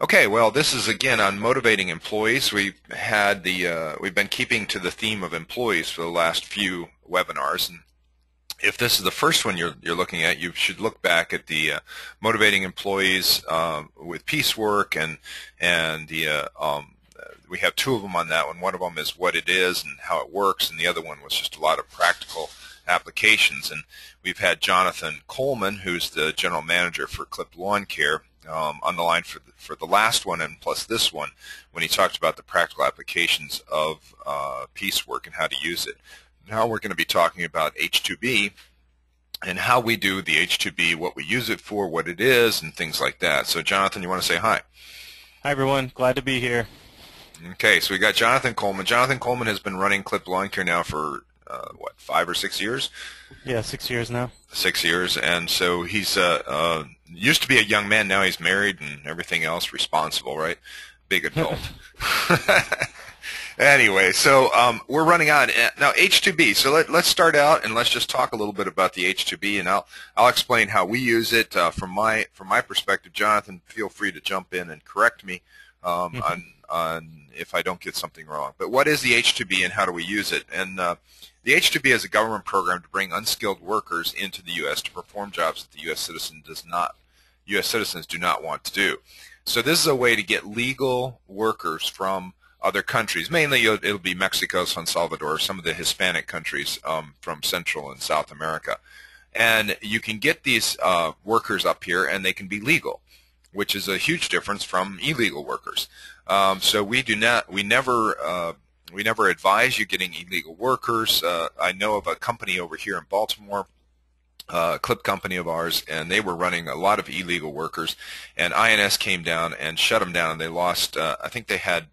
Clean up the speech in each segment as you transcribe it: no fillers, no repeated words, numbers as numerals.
Okay, well, this is again on motivating employees. We've been keeping to the theme of employees for the last few webinars, and if this is the first one you're looking at, you should look back at the motivating employees with piecework, and we have two of them on that one. One of them is what it is and how it works, and the other one was just a lot of practical applications. And we've had Jonathan Coleman, who's the general manager for Clip Lawn Care, on the line for the last one and plus this one, when he talked about the practical applications of piecework and how to use it. Now we're going to be talking about H2B and how we do the H2B, what we use it for, what it is, and things like that. So Jonathan, you want to say hi? Hi everyone, glad to be here. Okay, so we got Jonathan Coleman. Jonathan Coleman has been running Clip Lawn Care now for what, 5 or 6 years? Yeah, 6 years now. 6 years, and so he's used to be a young man. Now he's married and everything else, responsible, right? Big adult. Anyway, so we're running on now H2B. So let's start out and let's just talk a little bit about the H2B, and I'll explain how we use it from my perspective. Jonathan, feel free to jump in and correct me on if I don't get something wrong. But what is the H2B and how do we use it? And the H2B is a government program to bring unskilled workers into the U.S. to perform jobs that the U.S. citizens do not want to do. So this is a way to get legal workers from other countries. Mainly it'll be Mexico, San Salvador, some of the Hispanic countries from Central and South America. And you can get these workers up here and they can be legal, which is a huge difference from illegal workers. So we never advise you getting illegal workers. I know of a company over here in Baltimore, a clip company of ours, and they were running a lot of illegal workers, and INS came down and shut them down, and they lost, I think they had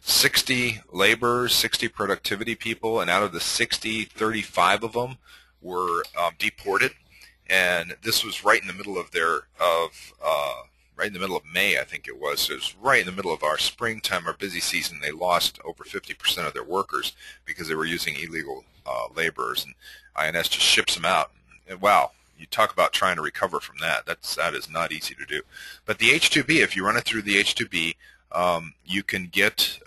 60 laborers, 60 productivity people, and out of the 60, 35 of them were deported, and this was right in the middle of right in the middle of May, I think it was. So it was right in the middle of our springtime, our busy season. They lost over 50% of their workers because they were using illegal laborers, and INS just ships them out. And wow, you talk about trying to recover from that. That is not easy to do. But the H2B, if you run it through the H2B, you can get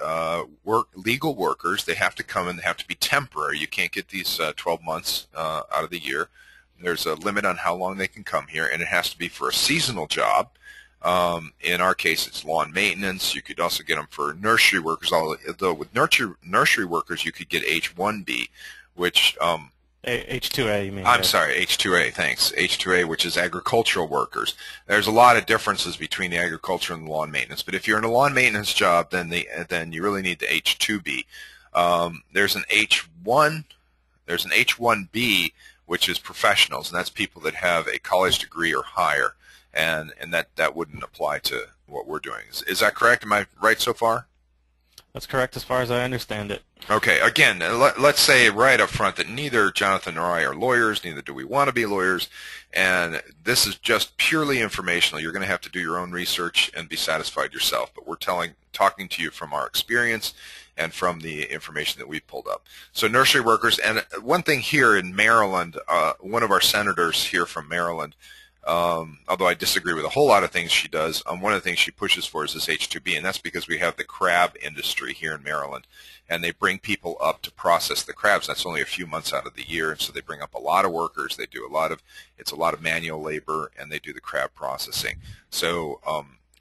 legal workers. They have to come and they have to be temporary. You can't get these 12 months out of the year. There's a limit on how long they can come here, and it has to be for a seasonal job. In our case, it's lawn maintenance. You could also get them for nursery workers, although with nursery workers, you could get H1B, which H2A, you mean? I'm sorry, H2A, thanks. H2A, which is agricultural workers. There's a lot of differences between the agriculture and the lawn maintenance, but if you're in a lawn maintenance job, then you really need the H2B. There's an H1B, which is professionals, and that's people that have a college degree or higher. And that wouldn't apply to what we're doing. Is that correct? Am I right so far? That's correct as far as I understand it. Okay. Again, let's say right up front that neither Jonathan nor I are lawyers, neither do we want to be lawyers, and this is just purely informational. You're going to have to do your own research and be satisfied yourself, but we're talking to you from our experience and from the information that we've pulled up. So nursery workers, and one thing here in Maryland, one of our senators here from Maryland, although I disagree with a whole lot of things she does, one of the things she pushes for is this H2B, and that's because we have the crab industry here in Maryland, and they bring people up to process the crabs. That's only a few months out of the year, and so they bring up a lot of workers. They do it's a lot of manual labor, and they do the crab processing. So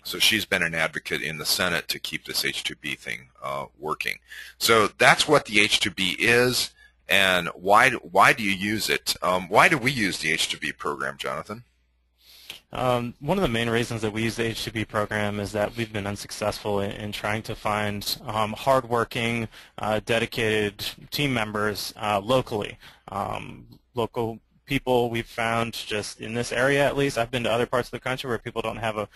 she's been an advocate in the Senate to keep this H2B thing working. So that's what the H2B is, and why do you use it? Why do we use the H2B program, Jonathan? One of the main reasons that we use the H2B program is that we've been unsuccessful in trying to find hardworking, dedicated team members locally. Local people we've found just in this area, at least. I've been to other parts of the country where people don't have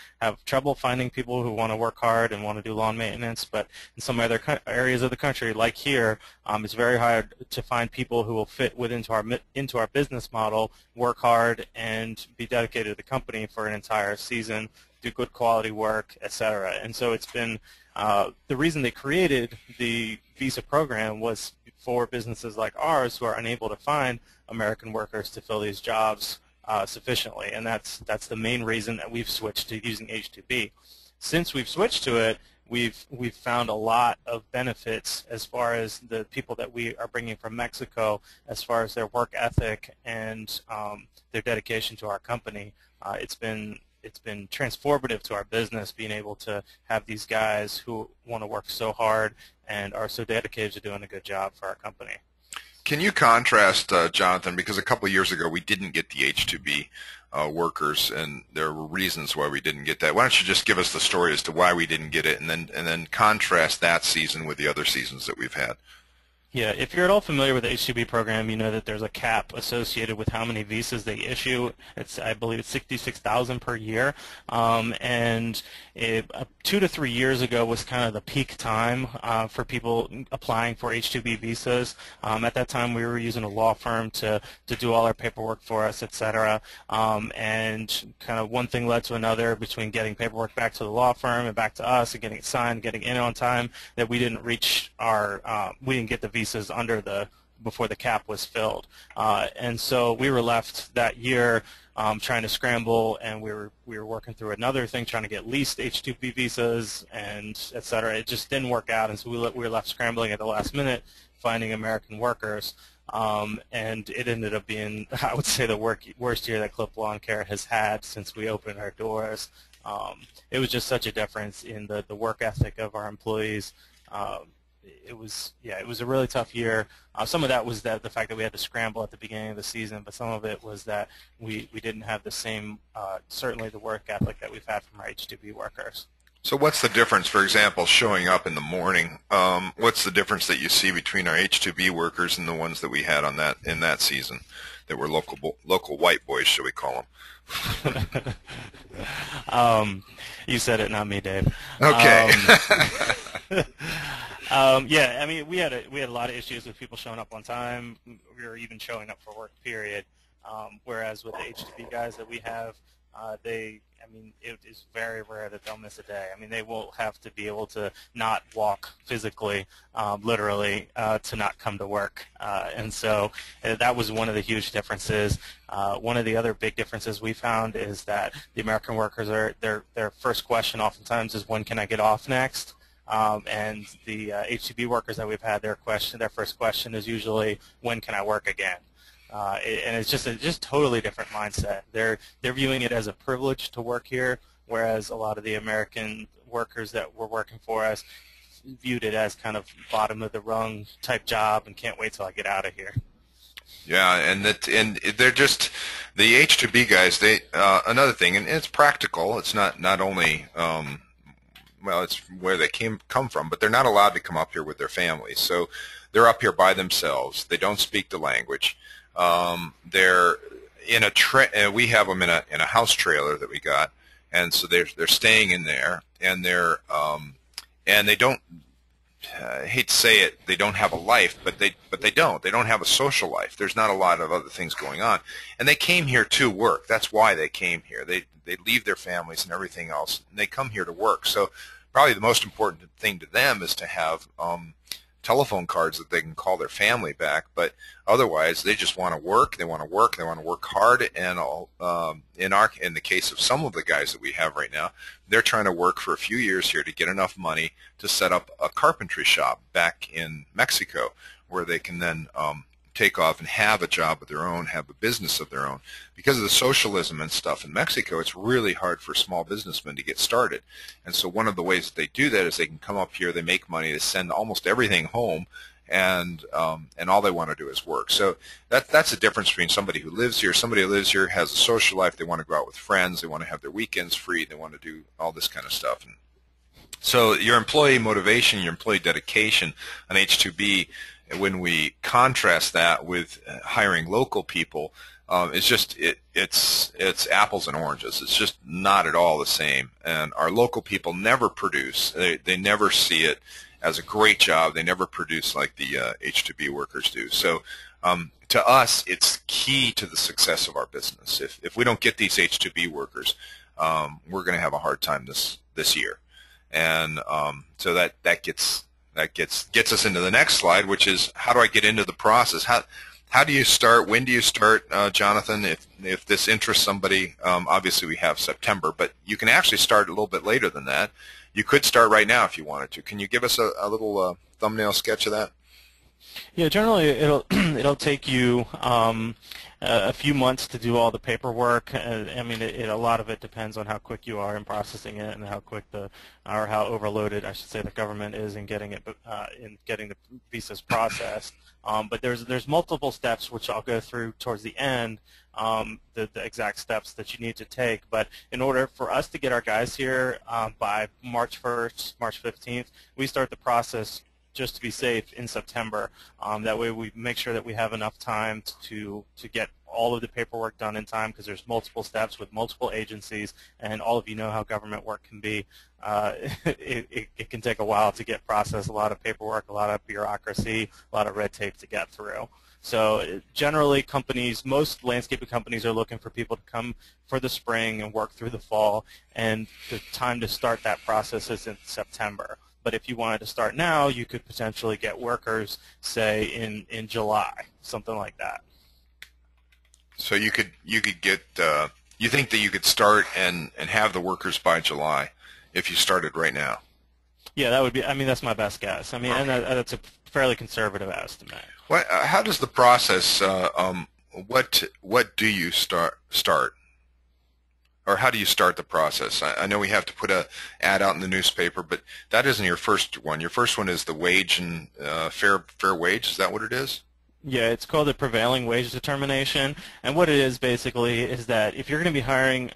trouble finding people who want to work hard and want to do lawn maintenance, but in some other areas of the country, like here, it's very hard to find people who will fit into our business model, work hard, and be dedicated to the company for an entire season, do good quality work, etc. And so it's been the reason they created the visa program was for businesses like ours who are unable to find American workers to fill these jobs sufficiently, and that's the main reason that we've switched to using H2B. since we've switched to it, we've found a lot of benefits as far as the people that we are bringing from Mexico, as far as their work ethic and their dedication to our company. It's been transformative to our business, being able to have these guys who want to work so hard and are so dedicated to doing a good job for our company. Can you contrast, Jonathan, because a couple of years ago we didn't get the H2B workers, and there were reasons why we didn't get that. Why don't you just give us the story as to why we didn't get it, and then contrast that season with the other seasons that we've had? Yeah, if you're at all familiar with the H2B program, you know that there's a cap associated with how many visas they issue. I believe it's 66,000 per year, and 2 to 3 years ago was kind of the peak time for people applying for H2B visas. At that time, we were using a law firm to do all our paperwork for us, etc. And kind of one thing led to another between getting paperwork back to the law firm and back to us and getting it signed, getting in on time, that we didn't reach we didn't get the visas before the cap was filled, and so we were left that year trying to scramble, and we were working through another thing, trying to get leased H2B visas and et cetera. It just didn't work out, and so we were left scrambling at the last minute, finding American workers, and it ended up being, I would say, the worst year that Clip Lawn Care has had since we opened our doors. It was just such a difference in the work ethic of our employees. It was a really tough year. Some of that was the fact that we had to scramble at the beginning of the season, but some of it was that we didn't have the same, certainly the work ethic that we've had from our H2B workers. So what's the difference, for example, showing up in the morning? What's the difference that you see between our H2B workers and the ones that we had in that season that were local white boys, shall we call them? You said it, not me, Dave. Okay. Yeah, I mean, we had a lot of issues with people showing up on time. We were even showing up for work, period. Whereas with the H2B guys that we have, it is very rare that they'll miss a day. I mean, they will have to be able to not walk physically, literally, to not come to work. And so that was one of the huge differences. One of the other big differences we found is that the American workers their first question oftentimes is, when can I get off next? And the H2B workers that we've had, their first question is usually, when can I work again? And it's just totally different mindset. They're viewing it as a privilege to work here, whereas a lot of the American workers that were working for us viewed it as kind of bottom of the rung type job and can't wait till I get out of here. Yeah, and they're just the H2B guys. They another thing, and it's practical. It's not only well, it's where they come from, but they're not allowed to come up here with their families. So they're up here by themselves. They don't speak the language. They're in we have them in a house trailer that we got, and so they're staying in there, and and they don't. I hate to say it, they don't have a life, but they don't have a social life. There's not a lot of other things going on, and they came here to work. That's why they came here. They leave their families and everything else, and they come here to work. So probably the most important thing to them is to have telephone cards that they can call their family back. But otherwise, they just want to work. They want to work. They want to work hard. And in the case of some of the guys that we have right now, they're trying to work for a few years here to get enough money to set up a carpentry shop back in Mexico, where they can then take off and have a job of their own, have a business of their own. Because of the socialism and stuff in Mexico, it's really hard for small businessmen to get started. And so one of the ways that they do that is they can come up here, they make money, they send almost everything home, and all they want to do is work. So that's the difference between somebody who lives here. Somebody who lives here has a social life. They want to go out with friends. They want to have their weekends free. They want to do all this kind of stuff. And so your employee motivation, your employee dedication on H2B, when we contrast that with hiring local people, it's apples and oranges. It's just not at all the same. And our local people never produce. They never see it as a great job. They never produce like the H2B workers do. So to us, it's key to the success of our business. If we don't get these H2B workers, we're going to have a hard time this year. And so that gets us into the next slide, which is, how do I get into the process? How do you start? When do you start, Jonathan? If this interests somebody, obviously we have September, but you can actually start a little bit later than that. You could start right now if you wanted to. Can you give us a little thumbnail sketch of that? Yeah, generally it'll it'll take you a few months to do all the paperwork. I mean, a lot of it depends on how quick you are in processing it and how quick or how overloaded, I should say, the government is in getting the visas processed. But there's multiple steps which I'll go through towards the end. The exact steps that you need to take. But in order for us to get our guys here by March 1st, March 15th, we start the process just to be safe in September. That way we make sure that we have enough time to get all of the paperwork done in time, because there's multiple steps with multiple agencies, and all of you know how government work can be. It can take a while to get processed, a lot of paperwork, a lot of bureaucracy, a lot of red tape to get through. So generally most landscaping companies are looking for people to come for the spring and work through the fall, and the time to start that process is in September. But if you wanted to start now, you could potentially get workers, say, in July, something like that. So you could get you think that you could start and have the workers by July if you started right now? Yeah, that would be. I mean, that's my best guess. I mean, and that's a fairly conservative estimate. How does the process? What do you start? Or how do you start the process? I know we have to put a ad out in the newspaper, but that isn't your first one. Your first one is the wage and fair wage. Is that what it is? Yeah, it's called the Prevailing Wage Determination. And what it is basically is that if you're going to be hiring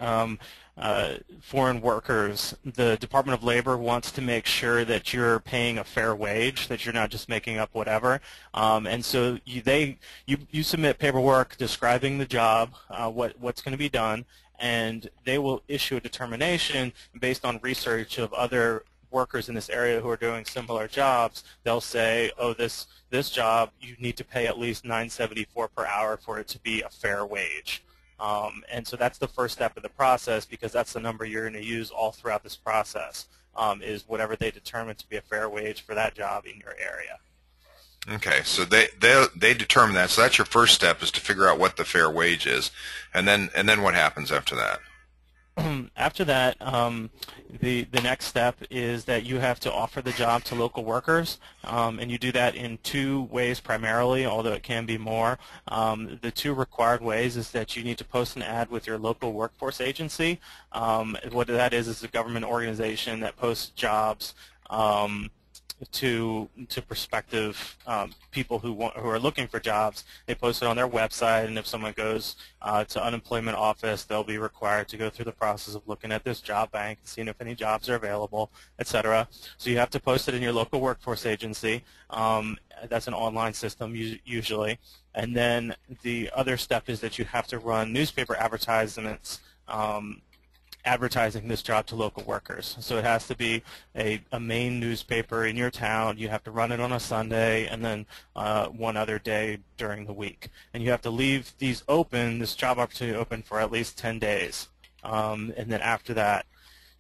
foreign workers, the Department of Labor wants to make sure that you're paying a fair wage, that you're not just making up whatever. And so you submit paperwork describing the job, what's going to be done, and they will issue a determination based on research of other workers in this area who are doing similar jobs. They'll say, oh, this job, you need to pay at least $9.74 per hour for it to be a fair wage. And so that's the first step of the process, because that's the number you're going to use all throughout this process, is whatever they determine to be a fair wage for that job in your area. Okay, so they determine that. So that's your first step, is to figure out what the fair wage is, and then what happens after that? After that, the next step is that you have to offer the job to local workers, and you do that in two ways primarily, although it can be more. The two required ways is that you need to post an ad with your local workforce agency. What that is a government organization that posts jobs to prospective people who are looking for jobs. They post it on their website, and if someone goes to unemployment office, they'll be required to go through the process of looking at this job bank and seeing if any jobs are available, etc. So you have to post it in your local workforce agency. That's an online system usually. And then the other step is that you have to run newspaper advertisements advertising this job to local workers. So it has to be a main newspaper in your town. You have to run it on a Sunday and then one other day during the week. And you have to leave this job opportunity open for at least 10 days. And then after that,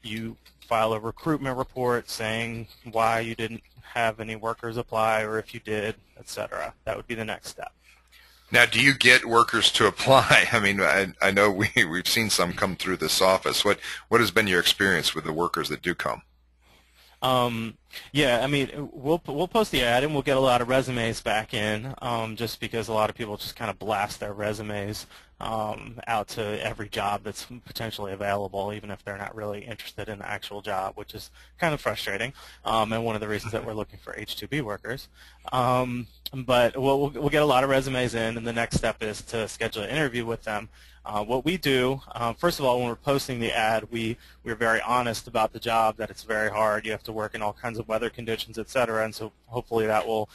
you file a recruitment report saying why you didn't have any workers apply, or if you did, etc. That would be the next step. Now, do you get workers to apply? I mean, I know we've seen some come through this office. What has been your experience with the workers that do come? Yeah, I mean, we'll post the ad and we'll get a lot of resumes back in, just because a lot of people just kind of blast their resumes out to every job that's potentially available, even if they're not really interested in the actual job, which is kind of frustrating, and one of the reasons that we're looking for H2B workers. But we'll get a lot of resumes in, and the next step is to schedule an interview with them. What we do, first of all, when we're posting the ad, we're very honest about the job, that it's very hard. You have to work in all kinds of weather conditions, etc., and so hopefully that will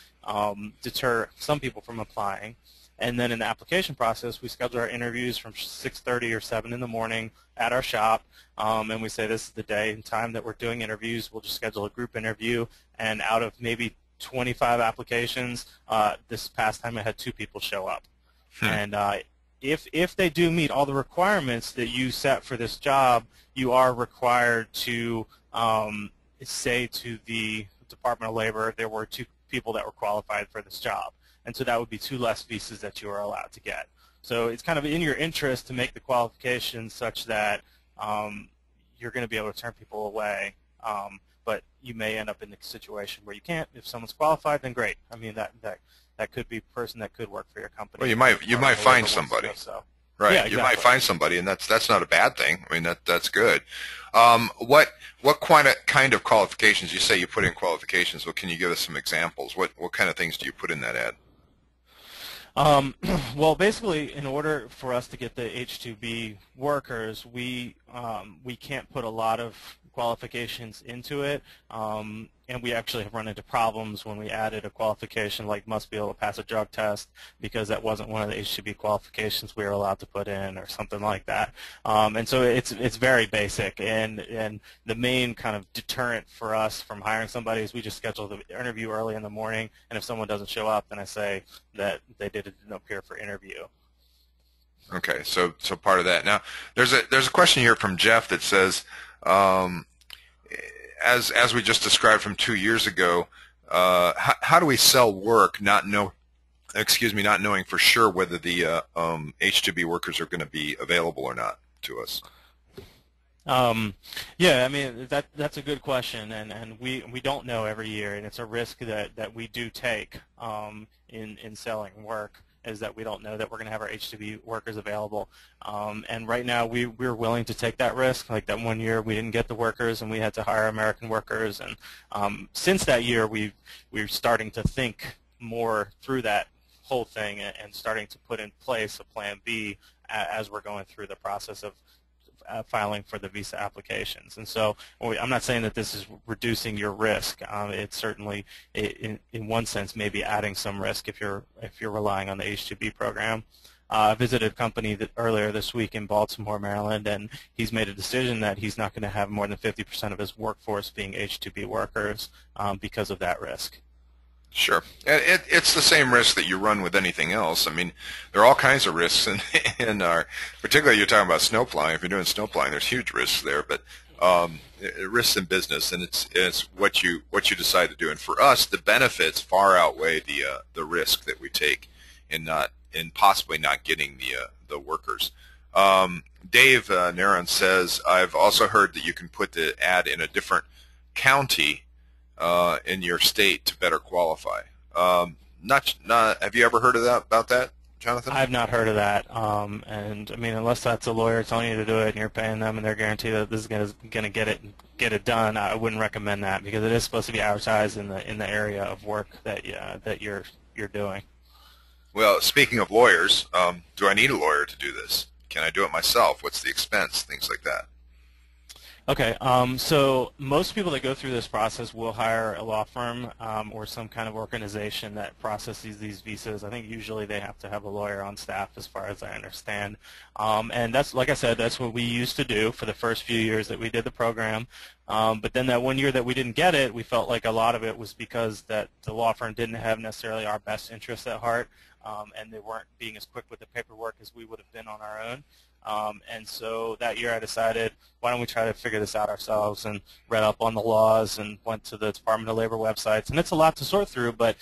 deter some people from applying. And then in the application process, we schedule our interviews from 6:30 or 7 in the morning at our shop, and we say this is the day and time that we're doing interviews. We'll just schedule a group interview, and out of maybe 25 applications, this past time I had 2 people show up. And if they do meet all the requirements that you set for this job, you are required to say to the Department of Labor there were 2 people that were qualified for this job. and so that would be 2 less visas that you are allowed to get. So it's kind of in your interest to make the qualifications such that you're going to be able to turn people away, but you may end up in the situation where you can't. If someone's qualified, then great. I mean, that could be a person that could work for your company. Well, you might find somebody. Right. Yeah, exactly. You might find somebody, and that's not a bad thing. I mean, that's good. What kind of qualifications? You say you put in qualifications. Well, can you give us some examples? What kind of things do you put in that ad? Well, basically, in order for us to get the H2B workers, we can't put a lot of qualifications into it, and we actually have run into problems when we added a qualification like must be able to pass a drug test, because that wasn't one of the H2B qualifications we were allowed to put in, or something like that. And so it's very basic, and the main kind of deterrent for us from hiring somebody is we just schedule the interview early in the morning, and if someone doesn't show up, then I say that they didn't appear for interview. Okay, so part of that. Now, there's a question here from Jeff that says, as we just described from 2 years ago, how do we sell work not knowing for sure whether the H2B workers are going to be available or not to us? Yeah, I mean, that's a good question, and we don't know every year, and it's a risk that we do take in selling work, is that we don't know that we're going to have our H2B workers available. And right now we're willing to take that risk. Like that one year we didn't get the workers and we had to hire American workers, and since that year we're starting to think more through that whole thing and starting to put in place a plan B as we're going through the process of filing for the visa applications. And so I'm not saying that this is reducing your risk. It's certainly, in one sense, maybe adding some risk if you're relying on the H2B program. I visited a company earlier this week in Baltimore, Maryland, and he's made a decision that he's not going to have more than 50% of his workforce being H2B workers because of that risk. Sure. It's the same risk that you run with anything else. I mean, there are all kinds of risks in our, particularly you're talking about snow plowing. If you're doing snow plowing, there's huge risks there, but risks in business, and it's what you decide to do. And for us, the benefits far outweigh the risk that we take in possibly not getting the workers. Dave Naron says, I've also heard that you can put the ad in a different county in your state to better qualify. Have you ever heard of that, about that, Jonathan? I've not heard of that. And I mean, unless that's a lawyer telling you to do it and you're paying them and they're guaranteed that this is going to get it done, I wouldn't recommend that, because it is supposed to be advertised in the area of work that you're doing. Well, speaking of lawyers, do I need a lawyer to do this? Can I do it myself? What's the expense? Things like that. Okay, so most people that go through this process will hire a law firm or some kind of organization that processes these visas. I think usually they have to have a lawyer on staff, as far as I understand. And that's, like I said, that's what we used to do for the first few years that we did the program. But then that one year that we didn't get it, we felt like a lot of it was because that the law firm didn't have necessarily our best interests at heart, and they weren't being as quick with the paperwork as we would have been on our own. And so that year I decided, why don't we try to figure this out ourselves, and read up on the laws and went to the Department of Labor websites. And it's a lot to sort through, but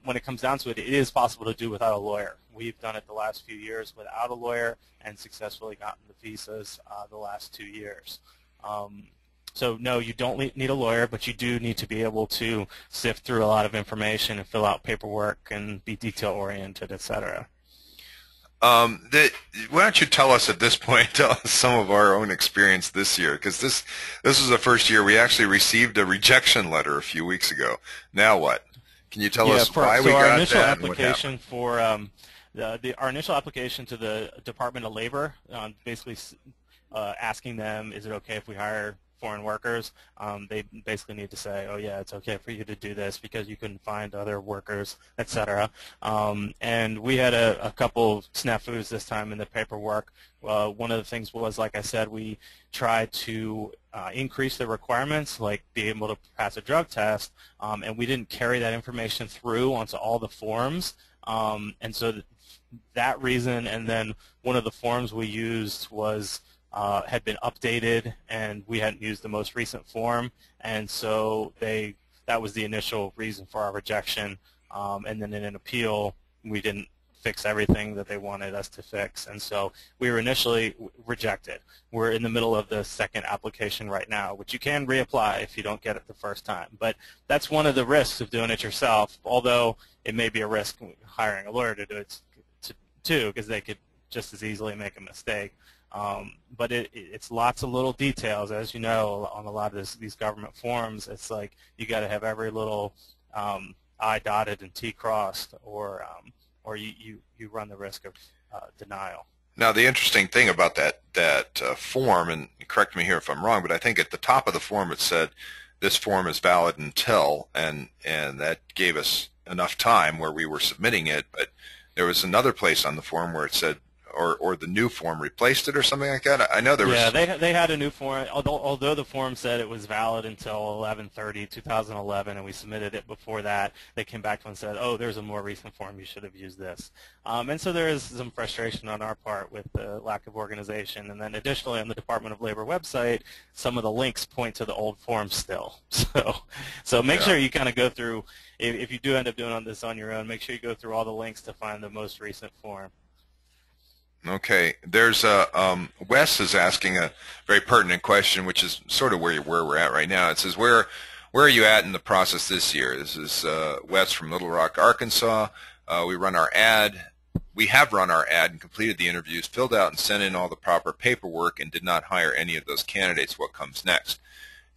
when it comes down to it, it is possible to do without a lawyer. We've done it the last few years without a lawyer and successfully gotten the visas the last 2 years. So no, you don't need a lawyer, but you do need to be able to sift through a lot of information and fill out paperwork and be detail-oriented, etc. Why don't you tell us at this point some of our own experience this year? Because this was the first year we actually received a rejection letter a few weeks ago. Now what? Can you tell us why we got that and what happened? Our initial application to the Department of Labor, basically asking them, is it okay if we hire foreign workers? They basically need to say, oh yeah, it's okay for you to do this because you couldn't find other workers, etc. And we had a couple snafus this time in the paperwork. One of the things was, like I said, we tried to increase the requirements, like be able to pass a drug test, and we didn't carry that information through onto all the forms. And so that reason, and then one of the forms we used was had been updated, and we hadn't used the most recent form, and so that was the initial reason for our rejection. and then in an appeal, we didn't fix everything that they wanted us to fix, and so we were initially rejected. We're in the middle of the second application right now, which you can reapply if you don't get it the first time. But that's one of the risks of doing it yourself, although it may be a risk hiring a lawyer to do it too, because they could just as easily make a mistake. But it's lots of little details, as you know, on a lot of these government forms. It's like you got to have every little I dotted and T crossed, or you run the risk of denial. Now, the interesting thing about that form, and correct me here if I'm wrong, but I think at the top of the form it said this form is valid until, and that gave us enough time where we were submitting it. But there was another place on the form where it said, or the new form replaced it or something like that. I know there was. Yeah, they had a new form. Although the form said it was valid until 11/30/2011, and we submitted it before that, they came back to and said, "Oh, there's a more recent form. You should have used this." And so there is some frustration on our part with the lack of organization. And then additionally, on the Department of Labor website, some of the links point to the old form still. So make sure you kind of go through. If you do end up doing this on your own, make sure you go through all the links to find the most recent form. Okay, there's Wes is asking a very pertinent question, which is sort of where we're at right now. It says, where are you at in the process this year? This is Wes from Little Rock, Arkansas. We have run our ad and completed the interviews, filled out and sent in all the proper paperwork, and did not hire any of those candidates. What comes next?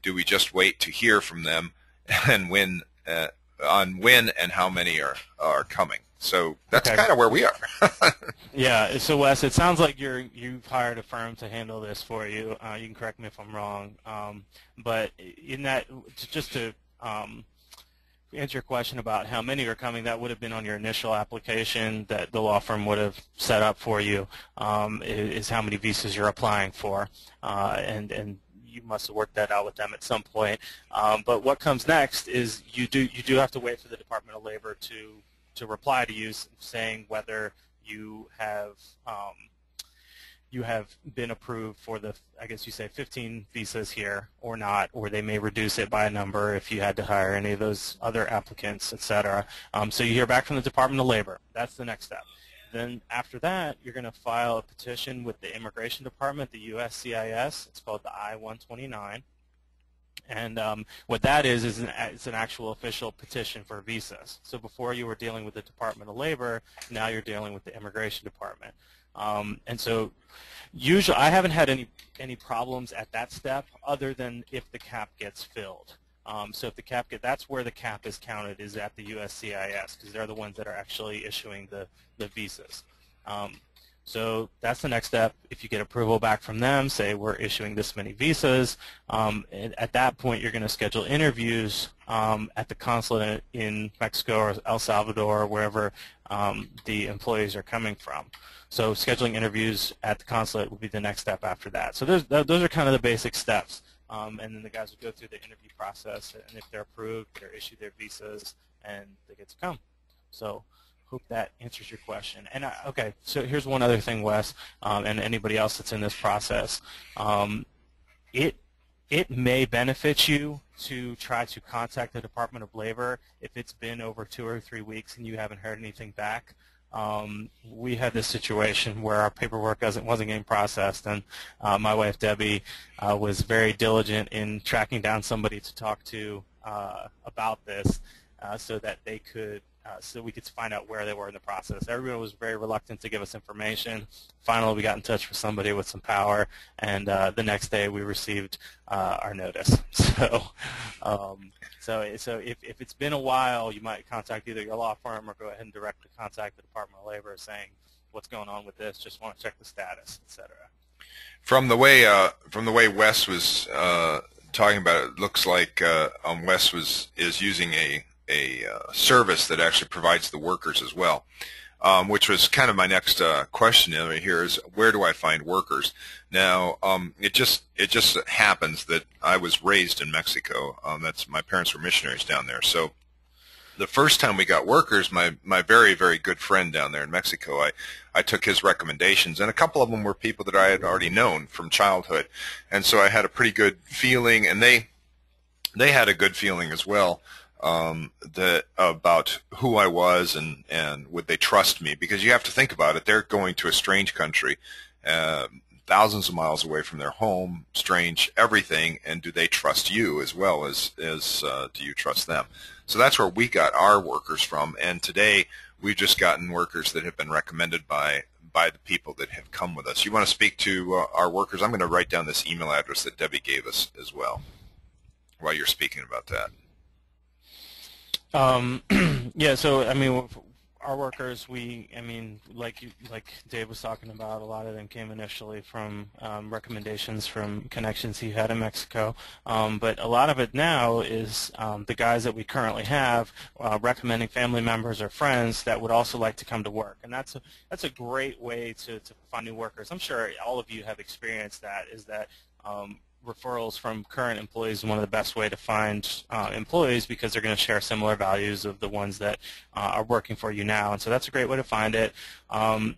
Do we just wait to hear from them and when and how many are coming? So that's kind of where we are. Yeah. So Wes, it sounds like you've hired a firm to handle this for you. You can correct me if I'm wrong. But in that, just to answer your question about how many are coming, that would have been on your initial application that the law firm would have set up for you. Is how many visas you're applying for, and you must have worked that out with them at some point. But what comes next is you do have to wait for the Department of Labor to reply to you saying whether you have been approved for the, I guess you say 15 visas here or not, or they may reduce it by a number if you had to hire any of those other applicants, etc. So you hear back from the Department of Labor. That's the next step. Then after that, you're going to file a petition with the Immigration Department, the USCIS. It's called the I-129. And what that is it's an actual official petition for visas. So before you were dealing with the Department of Labor, now you're dealing with the Immigration Department. And so usually I haven't had any problems at that step other than if the cap gets filled. So if the cap that's where the cap is counted, is at the USCIS, because they're the ones that are actually issuing the visas. So that's the next step. If you get approval back from them, say we're issuing this many visas, at that point you're going to schedule interviews at the consulate in Mexico or El Salvador or wherever the employees are coming from. So scheduling interviews at the consulate will be the next step after that. So those are kind of the basic steps. And then the guys will go through the interview process, and if they're approved, they're issued their visas, and they get to come. So hope that answers your question. And okay, so here's one other thing, Wes, and anybody else that's in this process. It may benefit you to try to contact the Department of Labor if it's been over 2 or 3 weeks and you haven't heard anything back. We had this situation where our paperwork wasn't getting processed, and my wife Debbie was very diligent in tracking down somebody to talk to about this, so that they could, so we could find out where they were in the process. Everyone was very reluctant to give us information. Finally, we got in touch with somebody with some power, and the next day we received our notice. So if it's been a while, you might contact either your law firm or go ahead and directly contact the Department of Labor saying, what's going on with this? Just want to check the status, etc. From the way Wes was talking about it, looks like Wes is using a service that actually provides the workers as well, which was kind of my next question right here is, where do I find workers? Now, it just happens that I was raised in Mexico. My parents were missionaries down there. So the first time we got workers, my very, very good friend down there in Mexico, I took his recommendations, and a couple of them were people that I had already known from childhood. And so I had a pretty good feeling, and they had a good feeling as well. about who I was and would they trust me, because you have to think about it. They're going to a strange country, uh, thousands of miles away from their home, strange everything, and do they trust you as well as do you trust them? So that's where we got our workers from, and today we've just gotten workers that have been recommended by the people that have come with us. You want to speak to our workers? I'm going to write down this email address that Debbie gave us as well while you're speaking about that. Yeah, so I mean, our workers, like Dave was talking about, a lot of them came initially from recommendations from connections he had in Mexico. But a lot of it now is the guys that we currently have recommending family members or friends that would also like to come to work, and that's a great way to find new workers. I'm sure all of you have experienced that. Is that referrals from current employees is one of the best way to find employees, because they're going to share similar values of the ones that are working for you now, and so that's a great way to find it. A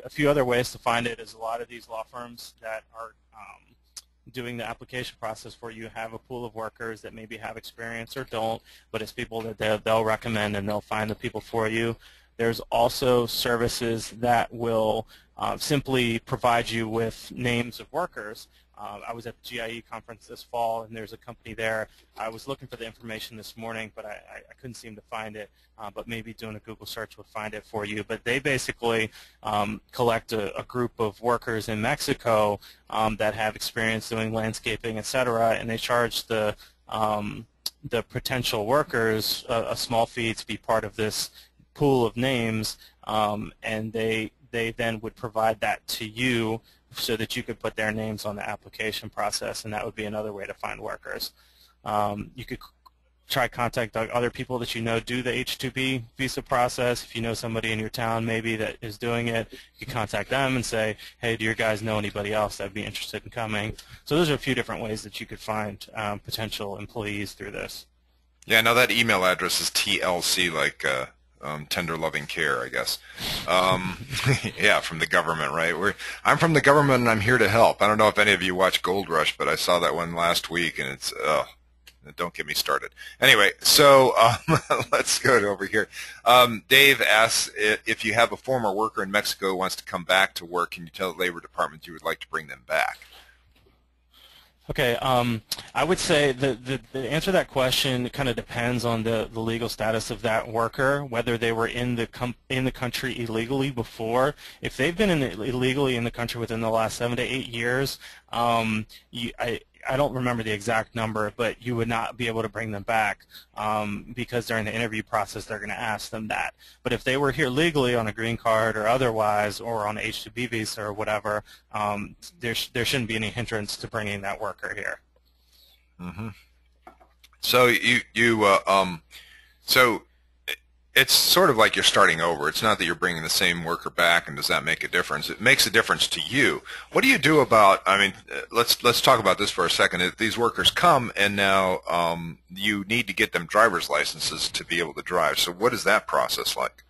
few other ways to find it is a lot of these law firms that are doing the application process for you have a pool of workers that maybe have experience or don't, but it's people that they'll recommend, and they'll find the people for you. There's also services that will simply provide you with names of workers. I was at the GIE conference this fall, and there's a company there. I was looking for the information this morning, but I couldn't seem to find it, but maybe doing a Google search would find it for you. But they basically collect a group of workers in Mexico that have experience doing landscaping, et cetera, and they charge the potential workers a small fee to be part of this pool of names, and they then would provide that to you so that you could put their names on the application process, and that would be another way to find workers. You could try contact other people that you know do the H2B visa process. If you know somebody in your town maybe that is doing it, you can contact them and say, hey, do your guys know anybody else that would be interested in coming? So those are a few different ways that you could find potential employees through this. Yeah, now that email address is TLC, like tender loving care, I guess. Yeah, from the government, right? I'm from the government and I'm here to help. I don't know if any of you watch Gold Rush, but I saw that one last week, and it's don't get me started. Anyway, so let's go over here. Dave asks if you have a former worker in Mexico who wants to come back to work, can you tell the Labor Department you would like to bring them back? Okay, I would say the answer to that question kind of depends on the legal status of that worker, whether they were in the country illegally before. If they've been illegally in the country within the last 7 to 8 years, I don't remember the exact number, but you would not be able to bring them back because during the interview process they're going to ask them that. But if they were here legally on a green card or otherwise, or on an H2B visa or whatever, there shouldn't be any hindrance to bringing that worker here. Mm-hmm. So so it's sort of like you're starting over. It's not that you're bringing the same worker back, and does that make a difference? It makes a difference to you. What do you do about, I mean, let's talk about this for a second. If these workers come and now you need to get them driver's licenses to be able to drive. So what is that process like?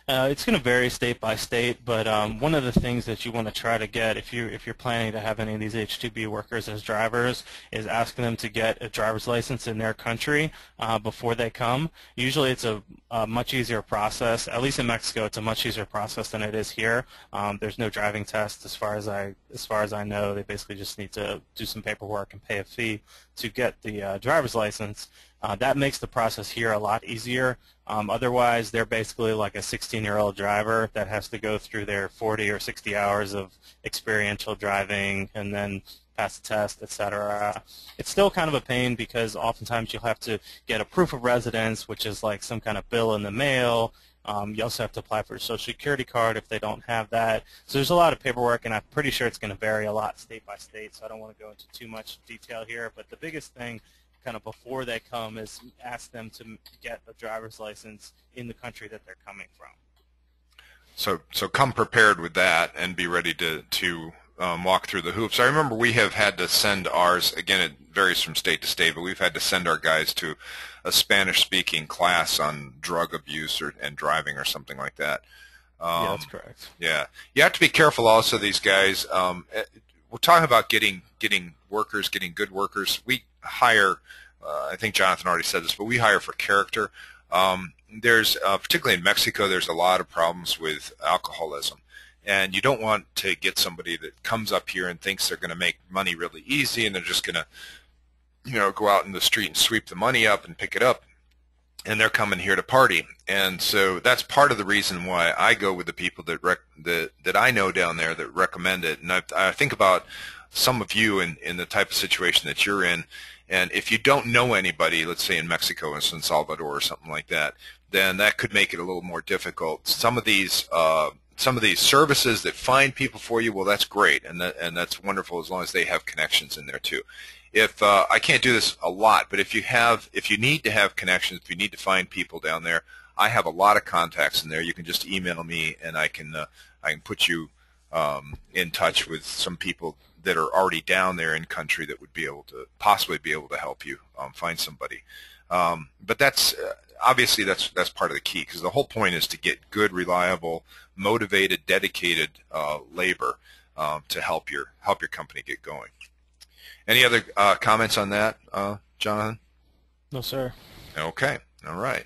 It's going to vary state by state, but one of the things that you want to try to get if you're planning to have any of these H2B workers as drivers is asking them to get a driver's license in their country before they come. Usually it's a much easier process. At least in Mexico, it's a much easier process than it is here. There's no driving test as far as I know. They basically just need to do some paperwork and pay a fee to get the driver's license. That makes the process here a lot easier. Otherwise, they're basically like a 16-year-old driver that has to go through their 40 or 60 hours of experiential driving and then pass the test, etc. It's still kind of a pain because oftentimes you'll have to get a proof of residence, which is like some kind of bill in the mail. You also have to apply for a Social Security card if they don't have that. So there's a lot of paperwork, and I'm pretty sure it's going to vary a lot state by state, so I don't want to go into too much detail here. But the biggest thing kind of before they come is ask them to get a driver's license in the country that they're coming from. So come prepared with that and be ready to walk through the hoops. I remember we have had to send ours, again it varies from state to state, but we've had to send our guys to a Spanish-speaking class on drug abuse and driving or something like that. Yeah, that's correct. Yeah. You have to be careful also, these guys. We're talking about getting workers, getting good workers. We hire I think Jonathan already said this, but we hire for character. There's particularly in Mexico, there's a lot of problems with alcoholism, and you don't want to get somebody that comes up here and thinks they're going to make money really easy, and they're just going to, go out in the street and sweep the money up and pick it up, and they're coming here to party. And so that's part of the reason why I go with the people that I know down there that recommend it. And I think about some of you in the type of situation that you're in. And if you don't know anybody, let's say in Mexico or San Salvador or something like that, then that could make it a little more difficult. Some of these services that find people for you, well, that's great, and that's wonderful as long as they have connections in there too. If I can't do this a lot, but if you need to have connections, if you need to find people down there, I have a lot of contacts in there. You can just email me, and I can put you in touch with some people that are already down there in country that would possibly be able to help you find somebody. But that's obviously that's part of the key, because the whole point is to get good, reliable, motivated, dedicated labor to help your company get going. Any other comments on that, Jonathan? No, sir. Okay. All right.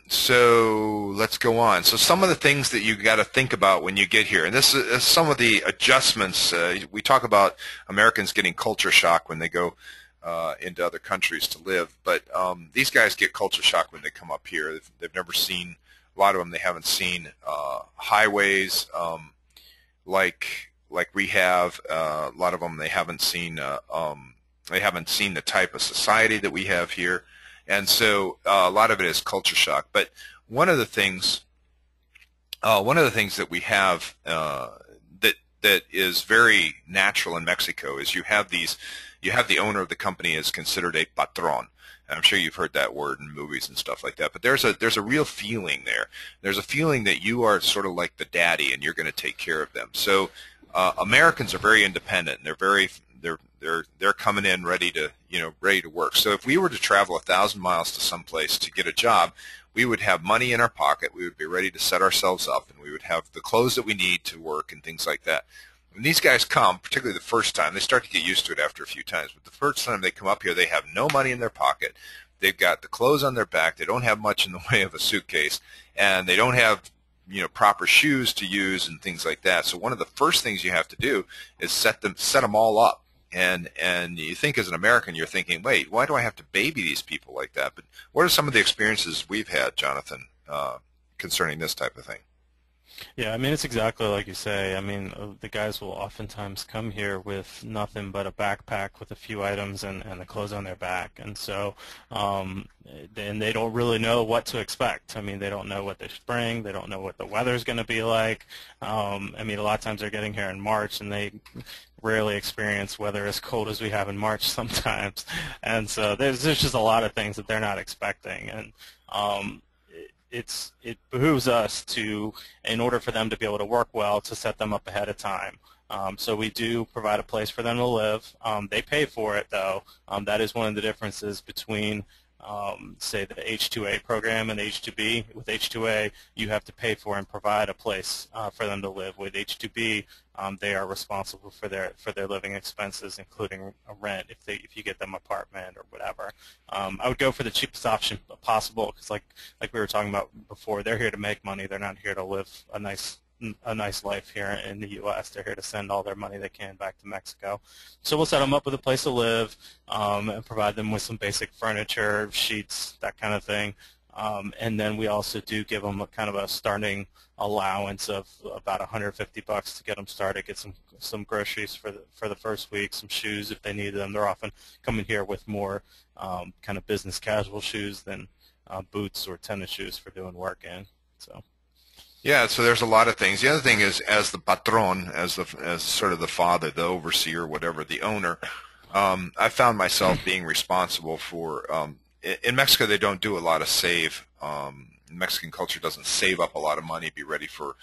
So let's go on. So some of the things that you got to think about when you get here, and this is some of the adjustments. We talk about Americans getting culture shock when they go into other countries to live, but these guys get culture shock when they come up here. They've never seen, a lot of them, they haven't seen highways like we have. A lot of them, they haven't seen the type of society that we have here. And so a lot of it is culture shock. But one of the things that we have that is very natural in Mexico is you have the owner of the company is considered a patron. And I'm sure you've heard that word in movies and stuff like that. But there's a real feeling there. There's a feeling that you are sort of like the daddy, and you're going to take care of them. So Americans are very independent, and they're coming in ready to work. So if we were to travel 1,000 miles to some place to get a job, we would have money in our pocket. We would be ready to set ourselves up, and we would have the clothes that we need to work and things like that. When these guys come, particularly the first time, they start to get used to it after a few times. But the first time they come up here, they have no money in their pocket. They've got the clothes on their back. They don't have much in the way of a suitcase, and they don't have proper shoes to use and things like that. So one of the first things you have to do is set them all up. And you think as an American, you're thinking, wait, why do I have to baby these people like that? But what are some of the experiences we've had, Jonathan, concerning this type of thing? Yeah, I mean, it's exactly like you say. I mean, the guys will oftentimes come here with nothing but a backpack with a few items and the clothes on their back. And so and they don't really know what to expect. I mean, they don't know what they should bring. They don't know what the weather's going to be like. I mean, a lot of times they're getting here in March, and they rarely experience weather as cold as we have in March sometimes. And so there's just a lot of things that they're not expecting. And it behooves us to, in order for them to be able to work well, to set them up ahead of time. So we do provide a place for them to live. They pay for it, though. That is one of the differences between, say, the H2A program and H2B. With H2A, you have to pay for and provide a place for them to live. With H2B, they are responsible for their living expenses, including a rent if you get them an apartment or whatever. I would go for the cheapest option possible, because like we were talking about before, they're here to make money. They're not here to live a nice life here in the U.S. They're here to send all their money they can back to Mexico. So we'll set them up with a place to live and provide them with some basic furniture, sheets, that kind of thing. And then we also do give them a kind of a starting allowance of about $150 to get them started, get some groceries for the first week, some shoes if they need them. They're often coming here with more kind of business casual shoes than boots or tennis shoes for doing work in. So. Yeah, so there's a lot of things. The other thing is, as the patron, as sort of the father, the overseer, whatever, the owner, I found myself being responsible for. In Mexico, they don't do a lot of save. Mexican culture doesn't save up a lot of money, be ready for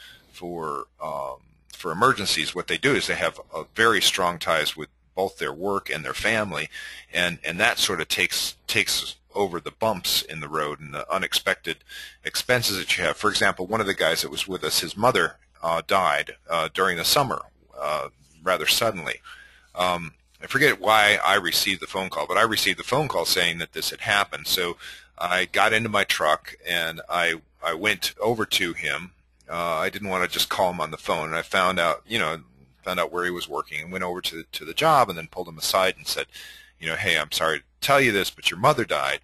emergencies. What they do is they have very strong ties with both their work and their family, and that sort of takes over the bumps in the road and the unexpected expenses that you have. For example, one of the guys that was with us, his mother died during the summer rather suddenly. I forget why I received the phone call, but I received the phone call saying that this had happened. So I got into my truck and I went over to him. I didn't want to just call him on the phone, and I found out, found out where he was working, and went over to the job, and then pulled him aside and said, hey, I'm sorry to tell you this, but your mother died,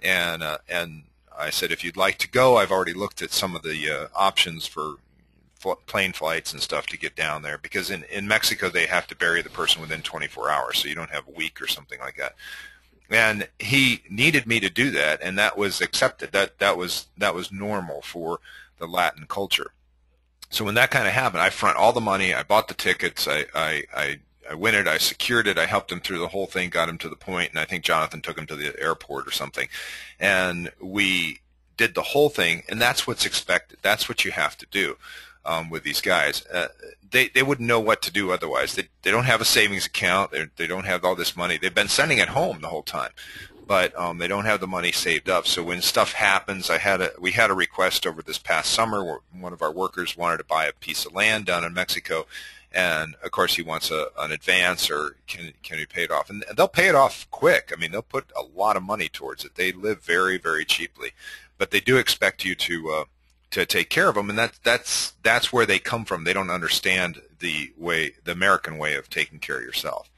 and I said, if you'd like to go, I've already looked at some of the options for plane flights and stuff to get down there, because in Mexico they have to bury the person within 24 hours, so you don't have a week or something like that. And he needed me to do that, and that was accepted. That was normal for the Latin culture. So when that kind of happened, I front all the money. I bought the tickets. I went it. I secured it. I helped him through the whole thing, got him to the point, and I think Jonathan took him to the airport or something. And we did the whole thing, and that's what's expected. That's what you have to do with these guys. They wouldn't know what to do otherwise. They don't have a savings account. They don't have all this money. They've been sending it home the whole time, but they don't have the money saved up. So when stuff happens, we had a request over this past summer where one of our workers wanted to buy a piece of land down in Mexico, and of course he wants an advance, or can he pay it off? And they'll pay it off quick. I mean, they'll put a lot of money towards it. They live very, very cheaply, but they do expect you to take care of them, and that's where they come from. They don't understand the American way of taking care of yourself.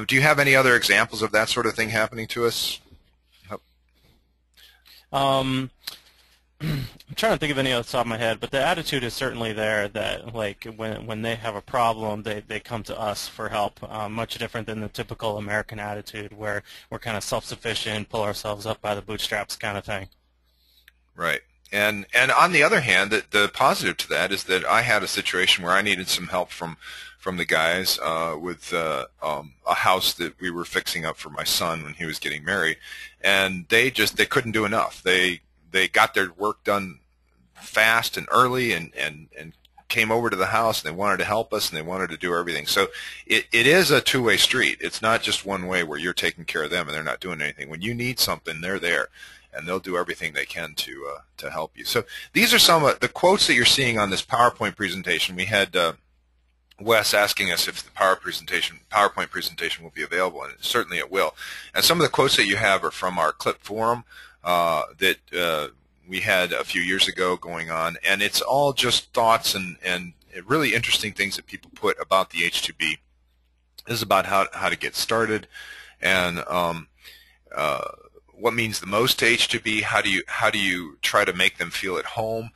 Do you have any other examples of that sort of thing happening to us? Um, I'm trying to think of any off the top of my head, but the attitude is certainly there that, like, when they have a problem, they come to us for help. Much different than the typical American attitude where we're kind of self-sufficient, pull ourselves up by the bootstraps kind of thing. Right. And on the other hand, the positive to that is that I had a situation where I needed some help from the guys with a house that we were fixing up for my son when he was getting married, and they couldn't do enough. They got their work done fast and early, and came over to the house, and they wanted to help us, and they wanted to do everything. So it is a two-way street. It's not just one way where you're taking care of them and they're not doing anything. When you need something, they're there, and they'll do everything they can to help you. So these are some of the quotes that you're seeing on this PowerPoint presentation. We had Wes asking us if the PowerPoint presentation will be available, and certainly it will. And some of the quotes that you have are from our clip forum that we had a few years ago going on, and it's all just thoughts and really interesting things that people put about the H2B. This is about how to get started, and what means the most to H2B. How do you try to make them feel at home?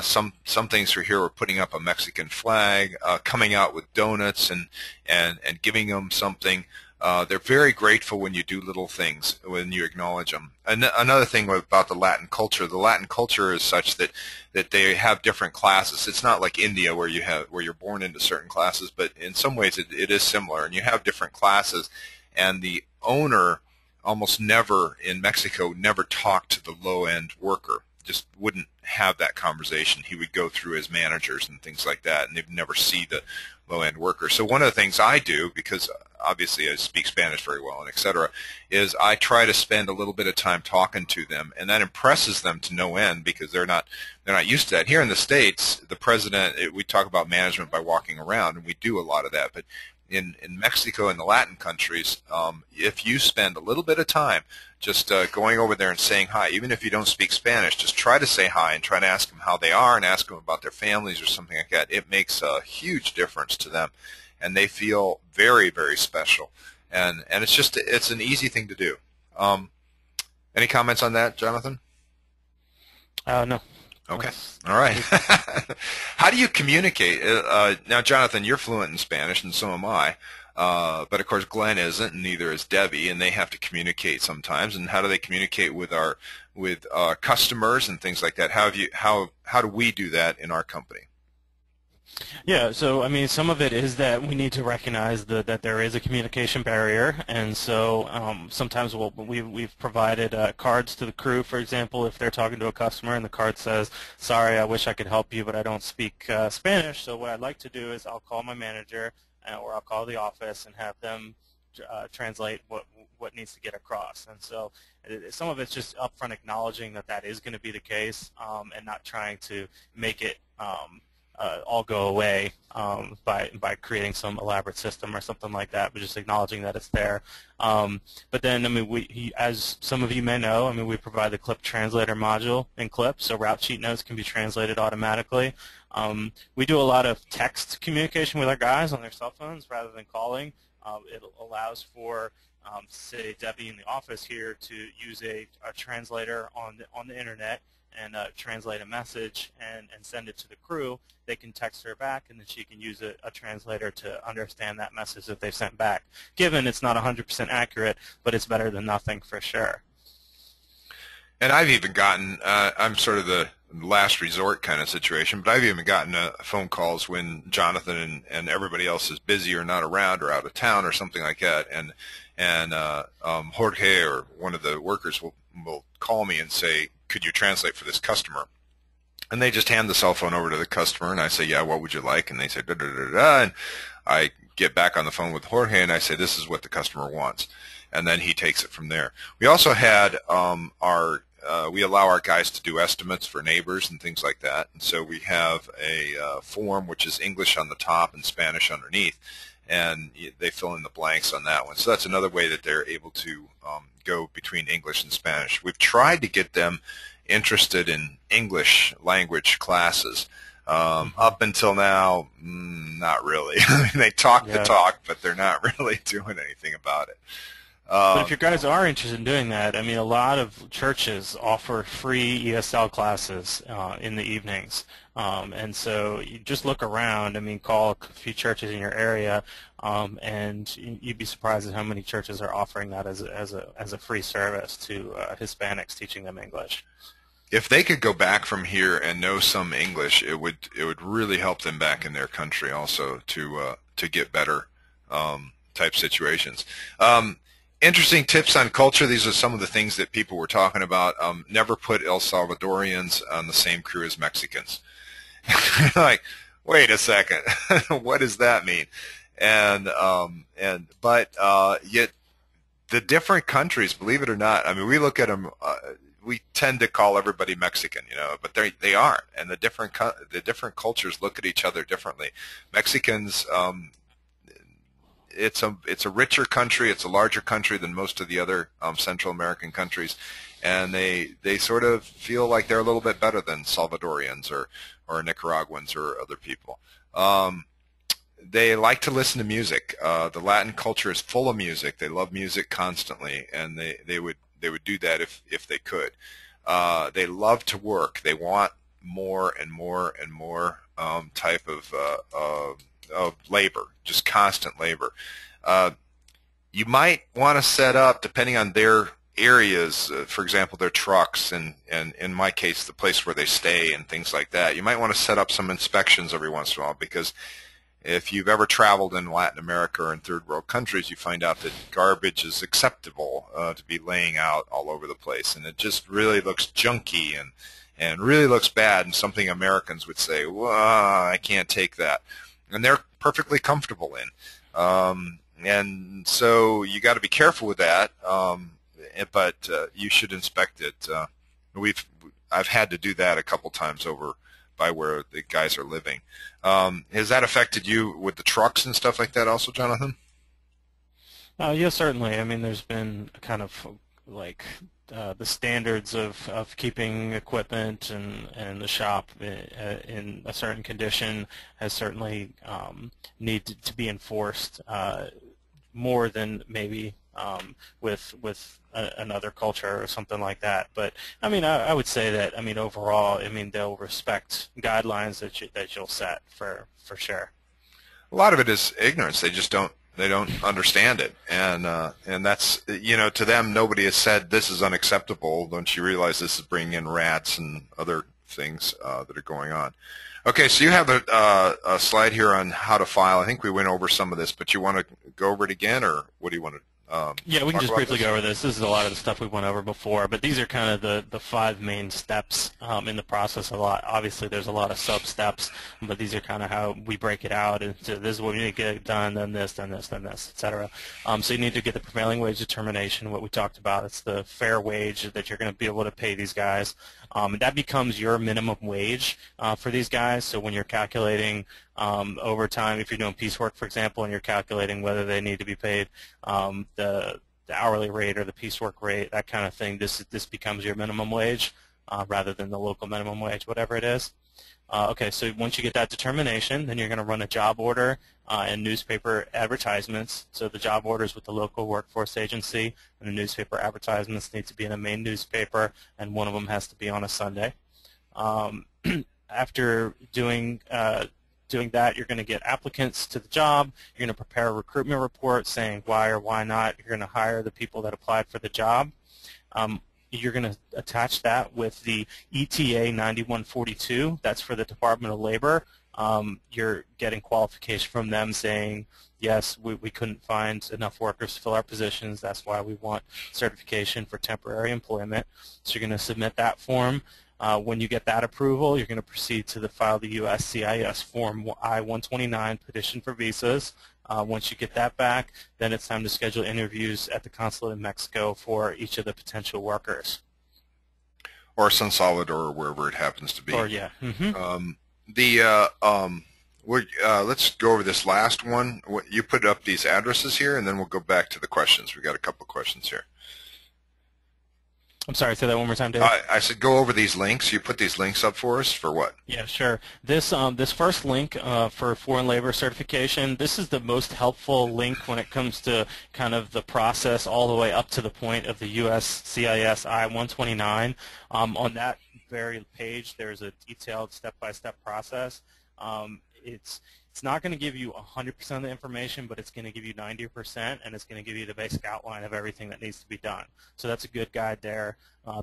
Some things for here, we're putting up a Mexican flag, coming out with donuts and giving them something. They're very grateful when you do little things, when you acknowledge them. And another thing about the Latin culture is such that they have different classes. It's not like India where you're born into certain classes, but in some ways it is similar. And you have different classes, and the owner almost never in Mexico never talked to the low-end worker. Just wouldn't have that conversation. He would go through his managers and things like that, and they'd never see the low-end worker. So one of the things I do, because obviously I speak Spanish very well and et cetera, is I try to spend a little bit of time talking to them, and that impresses them to no end because they're not used to that. Here in the States, the president, we talk about management by walking around, and we do a lot of that, but in Mexico and the Latin countries, if you spend a little bit of time just going over there and saying hi, even if you don't speak Spanish, just try to say hi and try to ask them how they are and ask them about their families or something like that. It makes a huge difference to them, and they feel very, very special. And it's an easy thing to do. Any comments on that, Jonathan? No. Okay. All right. How do you communicate? Now, Jonathan, you're fluent in Spanish, and so am I. But, of course, Glenn isn't, and neither is Debbie, and they have to communicate sometimes. And how do they communicate with our customers and things like that? How do we do that in our company? Yeah, so I mean, some of it is that we need to recognize that there is a communication barrier, and so sometimes we've provided cards to the crew, for example, if they're talking to a customer and the card says, "Sorry, I wish I could help you, but I don't speak Spanish." So what I'd like to do is I'll call my manager or I'll call the office and have them translate what needs to get across. And so some of it's just upfront acknowledging that is going to be the case, and not trying to make it all go away by creating some elaborate system or something like that, but just acknowledging that it's there. But then, I mean, as some of you may know, I mean, we provide the Clip Translator module in Clip, so route sheet notes can be translated automatically. We do a lot of text communication with our guys on their cell phones rather than calling. It allows for, say, Debbie in the office here to use a translator on the internet and translate a message and send it to the crew. They can text her back, and then she can use a translator to understand that message that they sent back. Given it's not 100% accurate, but it's better than nothing for sure. And I've even gotten, I'm sort of the last resort kind of situation, but I've even gotten phone calls when Jonathan and everybody else is busy or not around or out of town or something like that, and Jorge or one of the workers will call me and say, could you translate for this customer? And they just hand the cell phone over to the customer, and I say, yeah, what would you like? And they say, da, da, da, da, and I get back on the phone with Jorge, and I say, this is what the customer wants. And then he takes it from there. We also had we allow our guys to do estimates for neighbors and things like that. And so we have a form which is English on the top and Spanish underneath, and they fill in the blanks on that one. So that's another way that they're able to go between English and Spanish. We've tried to get them interested in English language classes. Up until now, not really. I mean, they talk the talk, but they're not really doing anything about it. But if you guys are interested in doing that, I mean, a lot of churches offer free ESL classes in the evenings. And so you just look around. I mean, call a few churches in your area, and you'd be surprised at how many churches are offering that as a free service to Hispanics, teaching them English. If they could go back from here and know some English, it would really help them back in their country also to get better type situations. Interesting tips on culture. These are some of the things that people were talking about. Never put El Salvadorians on the same crew as Mexicans. Like, wait a second, what does that mean? But yet the different countries, believe it or not, I mean, we look at them. We tend to call everybody Mexican, but they aren't, and the different cultures look at each other differently. Mexicans. It's a richer country. It's a larger country than most of the other Central American countries, and they sort of feel like they're a little bit better than Salvadorians or Nicaraguans or other people. They like to listen to music. The Latin culture is full of music. They love music constantly, and they would do that if they could. They love to work. They want more and more and more type of labor, just constant labor. You might want to set up, depending on their areas, for example, their trucks, and in my case, the place where they stay and things like that. You might want to set up some inspections every once in a while, because if you've ever traveled in Latin America or in third world countries, you find out that garbage is acceptable to be laying out all over the place, and it just really looks junky and really looks bad, and something Americans would say, well, I can't take that. And they're perfectly comfortable in. And so you got to be careful with that, but you should inspect it. I've had to do that a couple times over by where the guys are living. Has that affected you with the trucks and stuff like that also, Jonathan? Yes, certainly. I mean, there's been kind of like the standards of keeping equipment and the shop in a certain condition has certainly needed to be enforced more than maybe with another culture or something like that. But I mean, I would say that, I mean, overall, I mean, they'll respect guidelines that you'll set for sure. A lot of it is ignorance. They just don't understand it, and that's, to them, nobody has said this is unacceptable. Don't you realize this is bringing in rats and other things that are going on? Okay, so you have a slide here on how to file. I think we went over some of this, but you want to go over it again, or what do you want to Yeah, we can talk just about briefly this? go over this. This is a lot of the stuff we went over before, but these are kind of the five main steps in the process. Obviously, there's a lot of sub-steps, but these are kind of how we break it out into this is what we need to get done, then this, then this, then this, etc. So you need to get the prevailing wage determination, what we talked about. It's the fair wage that you're going to be able to pay these guys. That becomes your minimum wage for these guys. So when you're calculating overtime, if you're doing piecework, for example, and you're calculating whether they need to be paid the hourly rate or the piecework rate, that kind of thing, this becomes your minimum wage rather than the local minimum wage, whatever it is. Okay, so once you get that determination, then you're going to run a job order and newspaper advertisements. So the job orders with the local workforce agency and the newspaper advertisements need to be in the main newspaper, and one of them has to be on a Sunday. After doing that, you're going to get applicants to the job. You're going to prepare a recruitment report saying why or why not you're going to hire the people that applied for the job. You're going to attach that with the ETA 9142. That's for the Department of Labor. You're getting qualification from them saying, yes, we couldn't find enough workers to fill our positions. That's why we want certification for temporary employment. So you're going to submit that form. When you get that approval, you're going to proceed to file the USCIS Form I-129 petition for visas. Once you get that back, then it's time to schedule interviews at the consulate in Mexico for each of the potential workers. Or San Salvador, or wherever it happens to be. Or yeah. Let's go over this last one. You put up these addresses here, and then we'll go back to the questions. We got a couple of questions here. I'm sorry, say that one more time, Dave. I said go over these links. You put these links up for us for what? Yeah, sure. This first link for foreign labor certification, this is the most helpful link when it comes to kind of the process all the way up to the point of the USCIS I-129. On that very page, there's a detailed step-by-step process. It's not going to give you 100% of the information, but it's going to give you 90%, and it's going to give you the basic outline of everything that needs to be done. So that's a good guide there.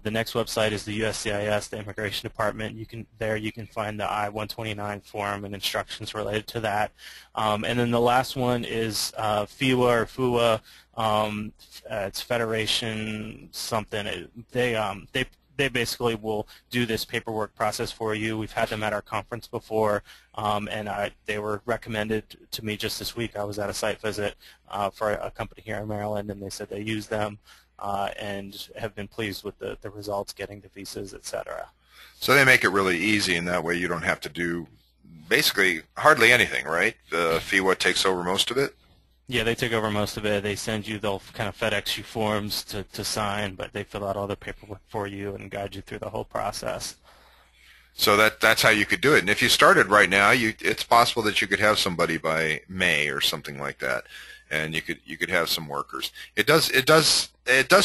The next website is the USCIS, the Immigration Department. You can find the I-129 form and instructions related to that. And then the last one is FIWA or FUA. It's Federation something. They basically will do this paperwork process for you. We've had them at our conference before, and they were recommended to me just this week. I was at a site visit for a company here in Maryland, and they said they use them and have been pleased with the results, getting the visas, etc. So they make it really easy, and that way you don't have to do basically hardly anything, right? The FIWA takes over most of it? Yeah, they take over most of it. They'll kind of FedEx you forms to sign, but they fill out all the paperwork for you and guide you through the whole process. So that's how you could do it. And if you started right now, it's possible that you could have somebody by May or something like that, and you could have some workers. It does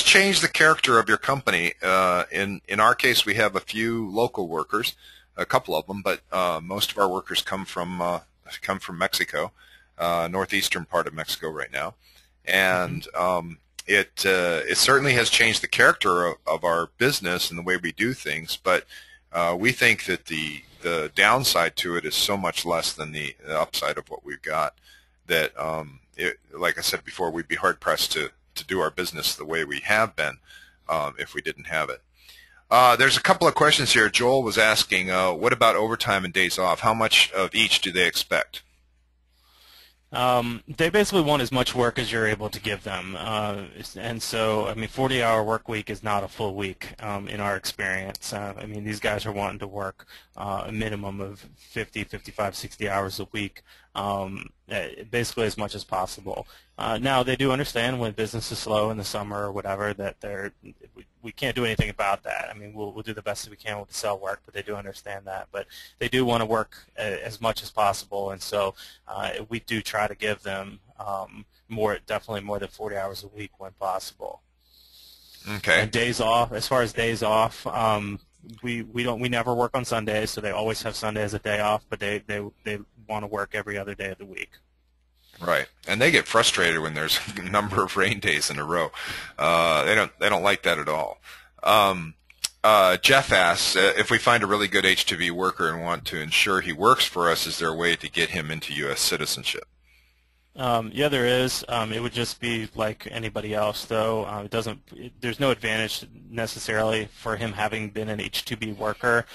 change the character of your company. In our case, we have a few local workers, a couple of them, but most of our workers come from Mexico. Northeastern part of Mexico right now, and it certainly has changed the character of our business and the way we do things. But we think that the downside to it is so much less than the upside of what we've got that, like I said before, we'd be hard pressed to do our business the way we have been if we didn't have it. There's a couple of questions here. Joel was asking, what about overtime and days off? How much of each do they expect? They basically want as much work as you're able to give them, and so 40-hour work week is not a full week in our experience. These guys are wanting to work a minimum of 50, 55, 60 hours a week, basically as much as possible. Now they do understand when business is slow in the summer or whatever that we can't do anything about that. We'll do the best that we can with the cell work, but they do understand that. But they do want to work as much as possible, and so we do try to give them definitely more than 40 hours a week when possible. Okay. And days off, as far as days off, we never work on Sundays, so they always have Sunday as a day off, but they want to work every other day of the week. Right, and they get frustrated when there's a number of rain days in a row. They don't like that at all. Jeff asks, if we find a really good H2B worker and want to ensure he works for us, is there a way to get him into U.S. citizenship? Yeah, there is. It would just be like anybody else, though. It doesn't. There's no advantage necessarily for him having been an H2B worker.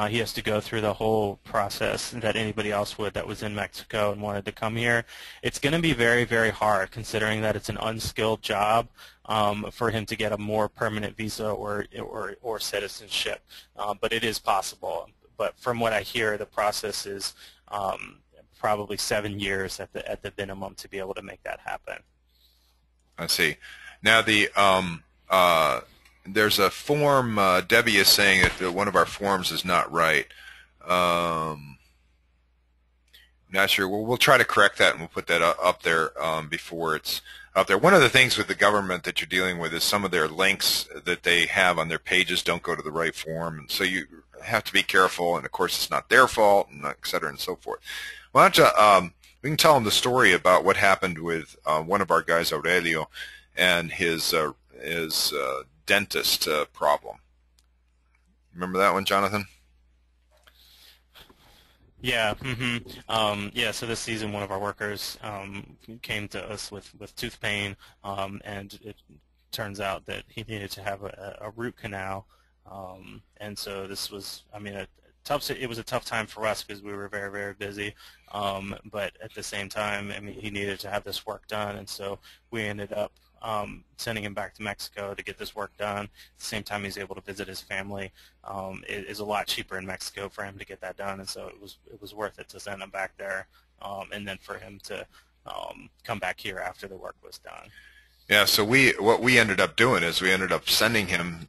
He has to go through the whole process that anybody else would that was in Mexico and wanted to come here. It's going to be very, very hard, considering that it's an unskilled job, for him to get a more permanent visa or citizenship. But it is possible. But from what I hear, the process is probably 7 years at the minimum to be able to make that happen. I see. Now there's a form. Debbie is saying that one of our forms is not right. Not sure. We'll try to correct that, and we'll put that up there before it's up there. One of the things with the government that you're dealing with is some of their links that they have on their pages don't go to the right form, and so you have to be careful. And of course, it's not their fault, and et cetera, and so forth. Why don't you, we can tell them the story about what happened with one of our guys, Aurelio, and his dentist problem. Remember that one, Jonathan? Yeah. Yeah. So this season, one of our workers came to us with tooth pain, and it turns out that he needed to have a root canal, and so this was, I mean, it was a tough time for us because we were very, very busy, but at the same time, I mean, he needed to have this work done, and so we ended up sending him back to Mexico to get this work done. At the same time, he's able to visit his family. It is a lot cheaper in Mexico for him to get that done, and so it was worth it to send him back there, and then for him to come back here after the work was done. Yeah, so what we ended up doing is we ended up sending him,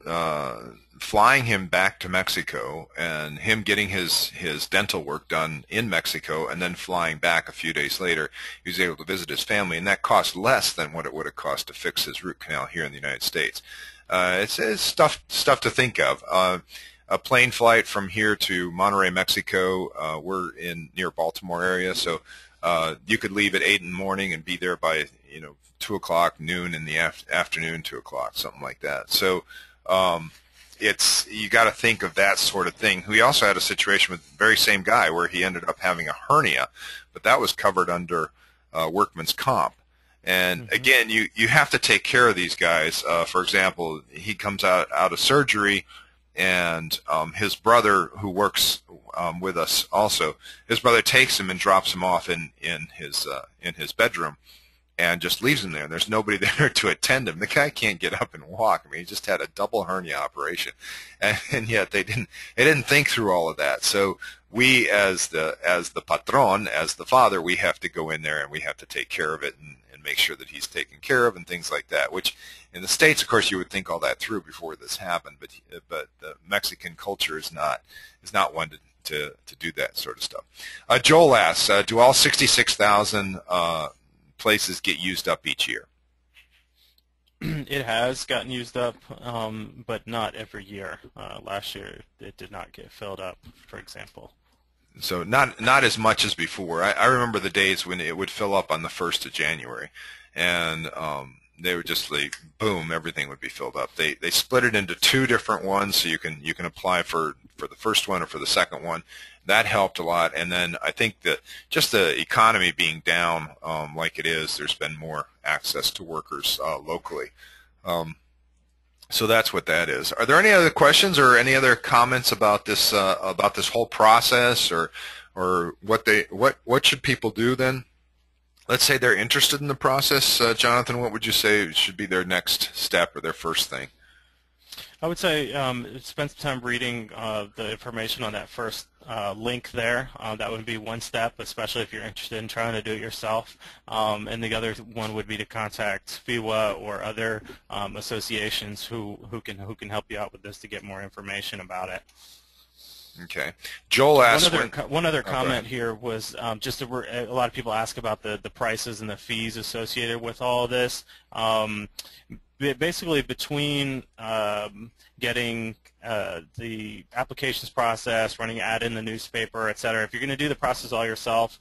flying him back to Mexico, and him getting his dental work done in Mexico, and then flying back a few days later. He was able to visit his family, and that cost less than what it would have cost to fix his root canal here in the United States. It's stuff to think of. A plane flight from here to Monterrey, Mexico. We're in near Baltimore area, so you could leave at 8 in the morning and be there by 2 o'clock, noon in the afternoon, 2 o'clock, something like that. So you got to think of that sort of thing. We also had a situation with the very same guy where he ended up having a hernia, but that was covered under workman's comp. And again, you have to take care of these guys. For example, he comes out of surgery, and his brother, who works with us also, his brother takes him and drops him off in his bedroom, and just leaves him there. And there's nobody there to attend him. The guy can't get up and walk. I mean, he just had a double hernia operation, and yet they didn't think through all of that. So we, as the patron, as the father, we have to go in there and we have to take care of it and make sure that he's taken care of and things like that. Which in the States, of course, you would think all that through before this happened, but the Mexican culture is not one to do that sort of stuff. Joel asks, do all 66,000 places get used up each year? It has gotten used up, but not every year. Last year, it did not get filled up, for example. So not as much as before. I remember the days when it would fill up on the 1st of January, and they would just like boom, everything would be filled up. They split it into 2 different ones, so you can apply for the first one or for the second one. That helped a lot, and then I think that just the economy being down like it is, there's been more access to workers locally. So that's what that is. Are there any other questions or any other comments about this whole process, or what should people do then? Let's say they're interested in the process. Jonathan, what would you say should be their next step or their first thing? I would say spend some time reading the information on that first link there. That would be one step, especially if you're interested in trying to do it yourself. And the other one would be to contact FIWA or other associations who can help you out with this to get more information about it. Okay. Joel asked one other comment here was just a lot of people ask about the prices and the fees associated with all of this. Basically, between getting the applications process, running an ad in the newspaper, etc. If you're going to do the process all yourself,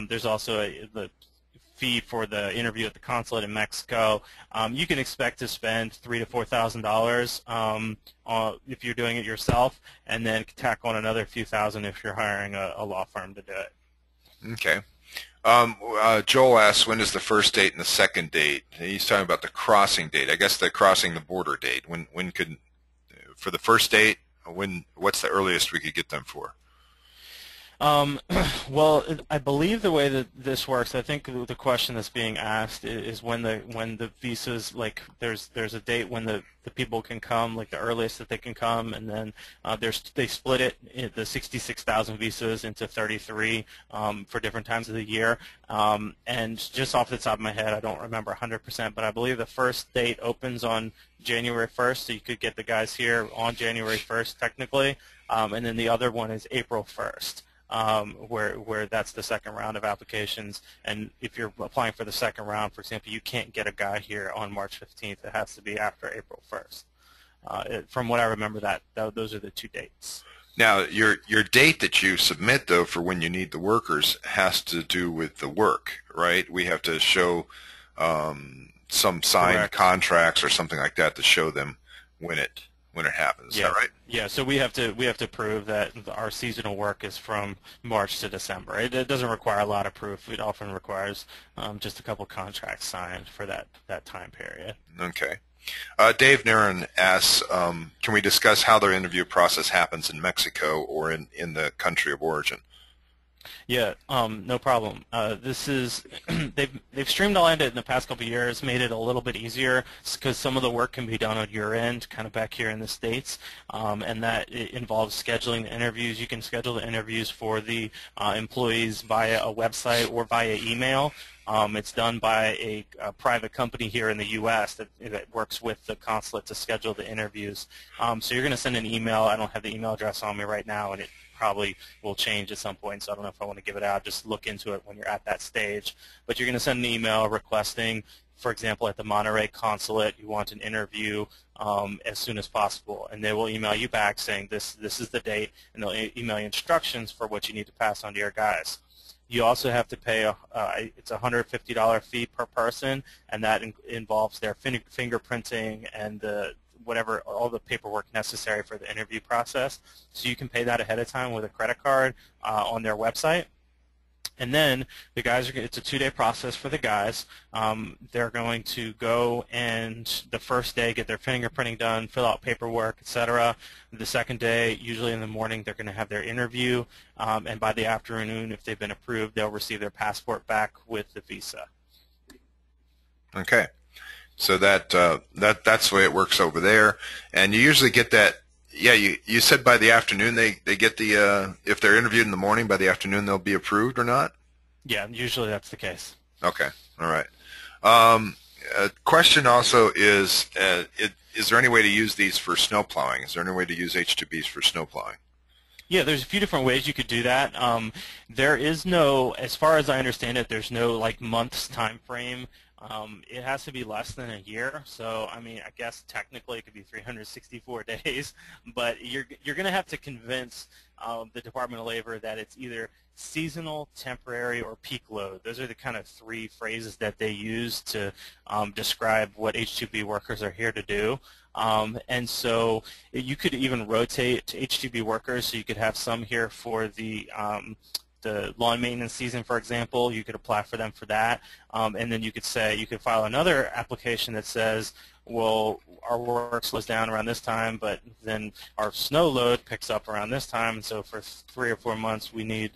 there's also the fee for the interview at the consulate in Mexico. You can expect to spend $3,000 to $4,000 if you're doing it yourself, and then tack on another few thousand if you're hiring a law firm to do it. Okay. Joel asks, when is the first date and the second date? He's talking about the crossing date. I guess the crossing the border date. When could, for the first date, what's the earliest we could get them for? Um, well, I believe the way that this works, I think the question that's being asked is when the visas, like there's a date when the people can come, like the earliest that they can come, and then they split the 66,000 visas into 33 for different times of the year. And just off the top of my head, I don't remember 100%, but I believe the first date opens on January 1st, so you could get the guys here on January 1st technically, and then the other one is April 1st. Where that's the second round of applications, and if you're applying for the second round, for example, you can't get a guy here on March 15th. It has to be after April 1st. From what I remember, those are the two dates. Now, your date that you submit, though, for when you need the workers has to do with the work, right? We have to show some signed Correct. contracts or something like that to show them when it happens. Yeah. Is that right? Yeah, so we have to prove that our seasonal work is from March to December. It doesn't require a lot of proof. It often requires just a couple contracts signed for that time period. Okay. Dave Naran asks, can we discuss how their interview process happens in Mexico or in the country of origin? Yeah, no problem. This is they've streamlined it in the past couple of years, made it a little bit easier because some of the work can be done on your end, kind of back here in the States, and that it involves scheduling the interviews. You can schedule the interviews for the employees via a website or via email. It's done by a private company here in the U.S. that works with the consulate to schedule the interviews. So you're going to send an email. I don't have the email address on me right now, and it probably will change at some point, so I don't know if I want to give it out. Just look into it when you're at that stage. But you're going to send an email requesting, for example, at the Monterey consulate, you want an interview as soon as possible, and they will email you back saying this is the date, and they'll email you instructions for what you need to pass on to your guys. You also have to pay it's a $150 fee per person, and that involves their fingerprinting and all the paperwork necessary for the interview process. So you can pay that ahead of time with a credit card on their website. And then the guys it's a 2-day process for the guys. They're going to go and the first day get their fingerprinting done, fill out paperwork, etc. The second day, usually in the morning, they're going to have their interview, and by the afternoon, if they've been approved, they'll receive their passport back with the visa. Okay. So that's the way it works over there, and you usually get that. Yeah, you said by the afternoon they get the if they're interviewed in the morning, by the afternoon they'll be approved or not? Yeah, usually that's the case. Okay, all right. A question also is there any way to use these for snow plowing? Is there any way to use H2Bs for snow plowing? Yeah, there's a few different ways you could do that. There is no, as far as I understand it, there's no like months time frame. It has to be less than a year. So I mean, I guess technically it could be 364 days, but you're going to have to convince the Department of Labor that it's either seasonal, temporary, or peak load. Those are the kind of three phrases that they use to describe what H2B workers are here to do. And so you could even rotate to H2B workers, so you could have some here for the lawn maintenance season, for example. You could apply for them for that, and then you could file another application that says, well, our work slows down around this time, but then our snow load picks up around this time, and so for 3 or 4 months we need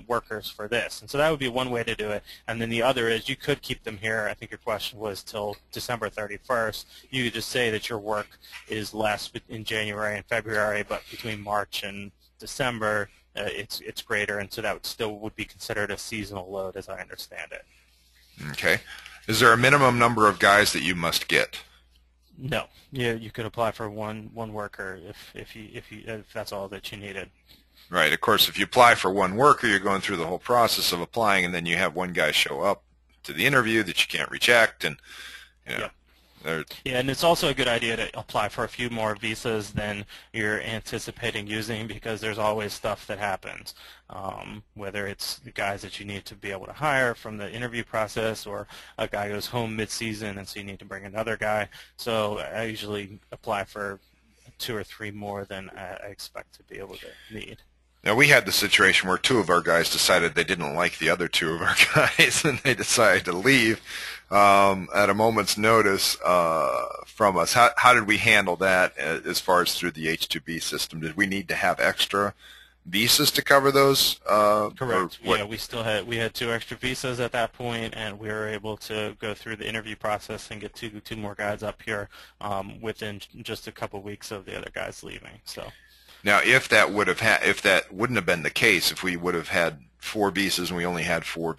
workers for this. And so that would be one way to do it. And then the other is you could keep them here. I think your question was till December 31st. You could just say that your work is less in January and February, but between March and December it's greater, and so that would be considered a seasonal load, as I understand it. Okay. Is there a minimum number of guys that you must get? No. You could apply for one worker if that's all that you needed. Right. Of course, if you apply for one worker, you're going through the whole process of applying, and then you have one guy show up to the interview that you can't reject, and you know. Yep. Yeah, and it's also a good idea to apply for a few more visas than you're anticipating using, because there's always stuff that happens, whether it's the guys that you need to be able to hire from the interview process, or a guy goes home mid-season and so you need to bring another guy. So I usually apply for 2 or 3 more than I expect to be able to need. Now, we had the situation where two of our guys decided they didn't like the other two of our guys, and they decided to leave at a moment's notice from us. How did we handle that as far as through the H2B system? Did we need to have extra visas to cover those? Correct. Yeah, we had two extra visas at that point, and we were able to go through the interview process and get two more guys up here within just a couple weeks of the other guys leaving. So. Now, if that wouldn't have been the case, if we would have had 4 visas and we only had four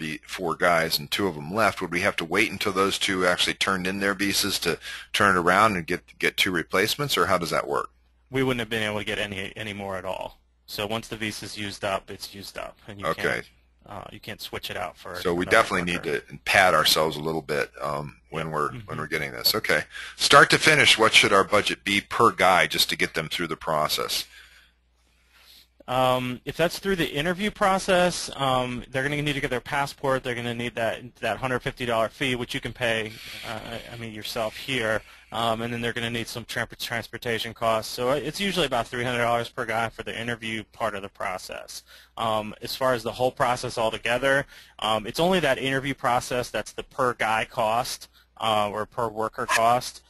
guys and 2 of them left, would we have to wait until those 2 actually turned in their visas to turn it around and get 2 replacements, or how does that work? We wouldn't have been able to get any more at all. So once the visa's used up, it's used up, and you can't switch it out for. So we definitely need to pad ourselves a little bit when we're getting this. Okay, start to finish, what should our budget be per guy just to get them through the process? If that's through the interview process, they're going to need to get their passport. They're going to need that $150 fee, which you can pay, yourself here, and then they're going to need some transportation costs. So it's usually about $300 per guy for the interview part of the process. As far as the whole process altogether, it's only that interview process that's the per guy cost or per worker cost.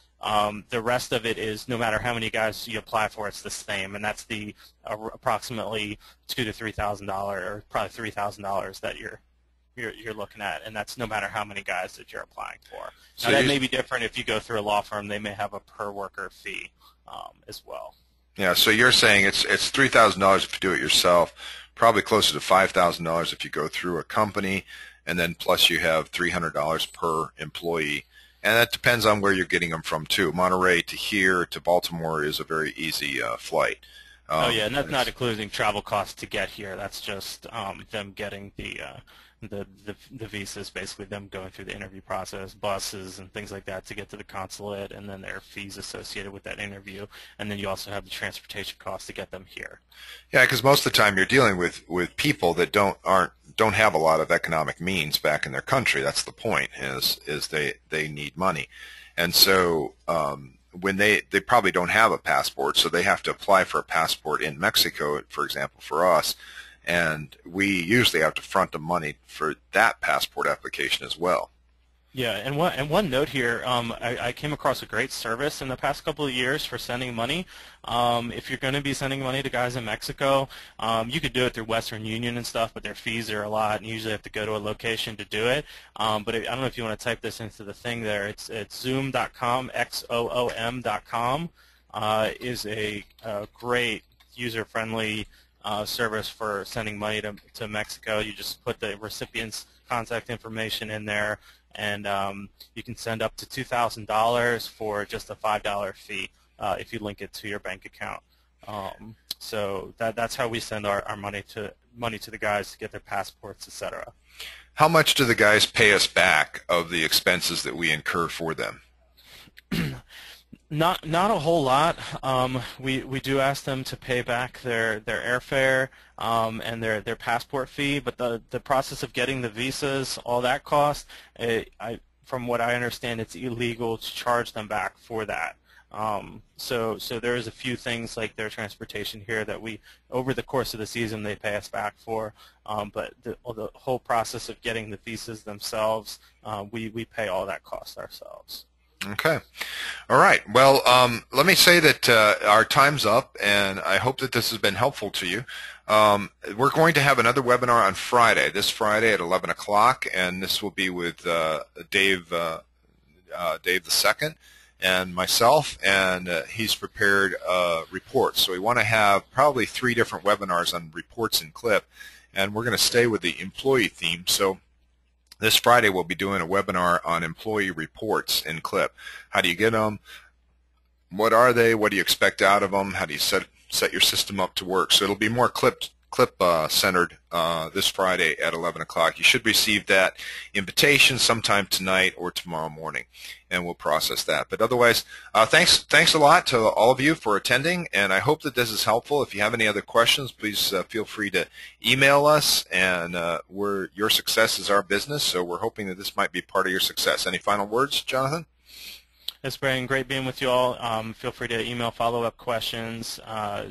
The rest of it is, no matter how many guys you apply for, it's the same, and that's the approximately $2,000 to $3,000, or probably $3,000 that you're looking at, and that's no matter how many guys that you're applying for. So now that may be different if you go through a law firm; they may have a per worker fee as well. Yeah, so you're saying it's $3,000 if you do it yourself, probably closer to $5,000 if you go through a company, and then plus you have $300 per employee. And that depends on where you're getting them from, too. Monterey to here to Baltimore is a very easy flight. Oh, yeah, and that's not including travel costs to get here. That's just them getting the visas, basically them going through the interview process, buses and things like that to get to the consulate, and then there are fees associated with that interview. And then you also have the transportation costs to get them here. Yeah, because most of the time you're dealing with people that don't have a lot of economic means back in their country. That's the point, is they need money. And so when they probably don't have a passport, so they have to apply for a passport in Mexico, for example, for us, and we usually have to front the money for that passport application as well. Yeah, and one note here, I came across a great service in the past couple of years for sending money. If you're going to be sending money to guys in Mexico, you could do it through Western Union and stuff, but their fees are a lot, and you usually have to go to a location to do it. But I don't know if you want to type this into the thing there. It's Xoom.com, Xoom.com, is a great user-friendly service for sending money to Mexico. You just put the recipient's contact information in there, and you can send up to $2,000 for just a $5 fee if you link it to your bank account. So that's how we send our money to the guys to get their passports, etc. How much do the guys pay us back of the expenses that we incur for them? Not a whole lot. We do ask them to pay back their airfare and their passport fee, but the process of getting the visas, all that cost, from what I understand, it's illegal to charge them back for that. So there is a few things like their transportation here that we, over the course of the season, they pay us back for, but the whole process of getting the visas themselves, we pay all that cost ourselves. Okay. All right. Well, let me say that our time's up, and I hope that this has been helpful to you. We're going to have another webinar on Friday, this Friday at 11 o'clock, and this will be with Dave the Second and myself, and he's prepared reports. So we want to have probably 3 different webinars on reports and CLIP, and we're going to stay with the employee theme. So this Friday we'll be doing a webinar on employee reports in CLIP. How do you get them? What are they? What do you expect out of them? How do you set your system up to work? So it'll be more CLIP centered this Friday at 11 o'clock. You should receive that invitation sometime tonight or tomorrow morning, and we'll process that. But otherwise, thanks a lot to all of you for attending, and I hope that this is helpful. If you have any other questions, please feel free to email us, and your success is our business, so we're hoping that this might be part of your success. Any final words, Jonathan? It's been great being with you all. Feel free to email follow-up questions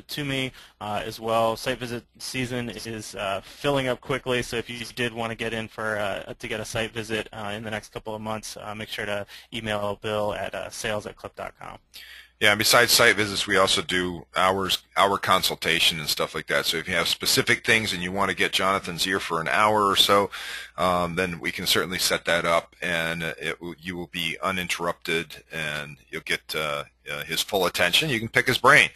to me as well. Site visit season is filling up quickly, so if you did want to get in to get a site visit in the next couple of months, make sure to email Bill at sales@clip.com. Yeah, and besides site visits, we also do hour consultation and stuff like that. So if you have specific things and you want to get Jonathan's ear for an hour or so, then we can certainly set that up, and you will be uninterrupted, and you'll get his full attention. You can pick his brain.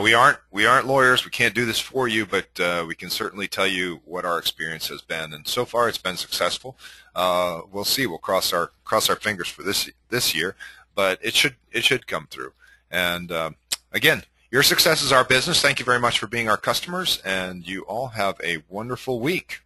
We aren't lawyers. We can't do this for you, but we can certainly tell you what our experience has been, and so far it's been successful. We'll see. We'll cross our fingers for this year, but it should come through. And again, your success is our business. Thank you very much for being our customers, and you all have a wonderful week.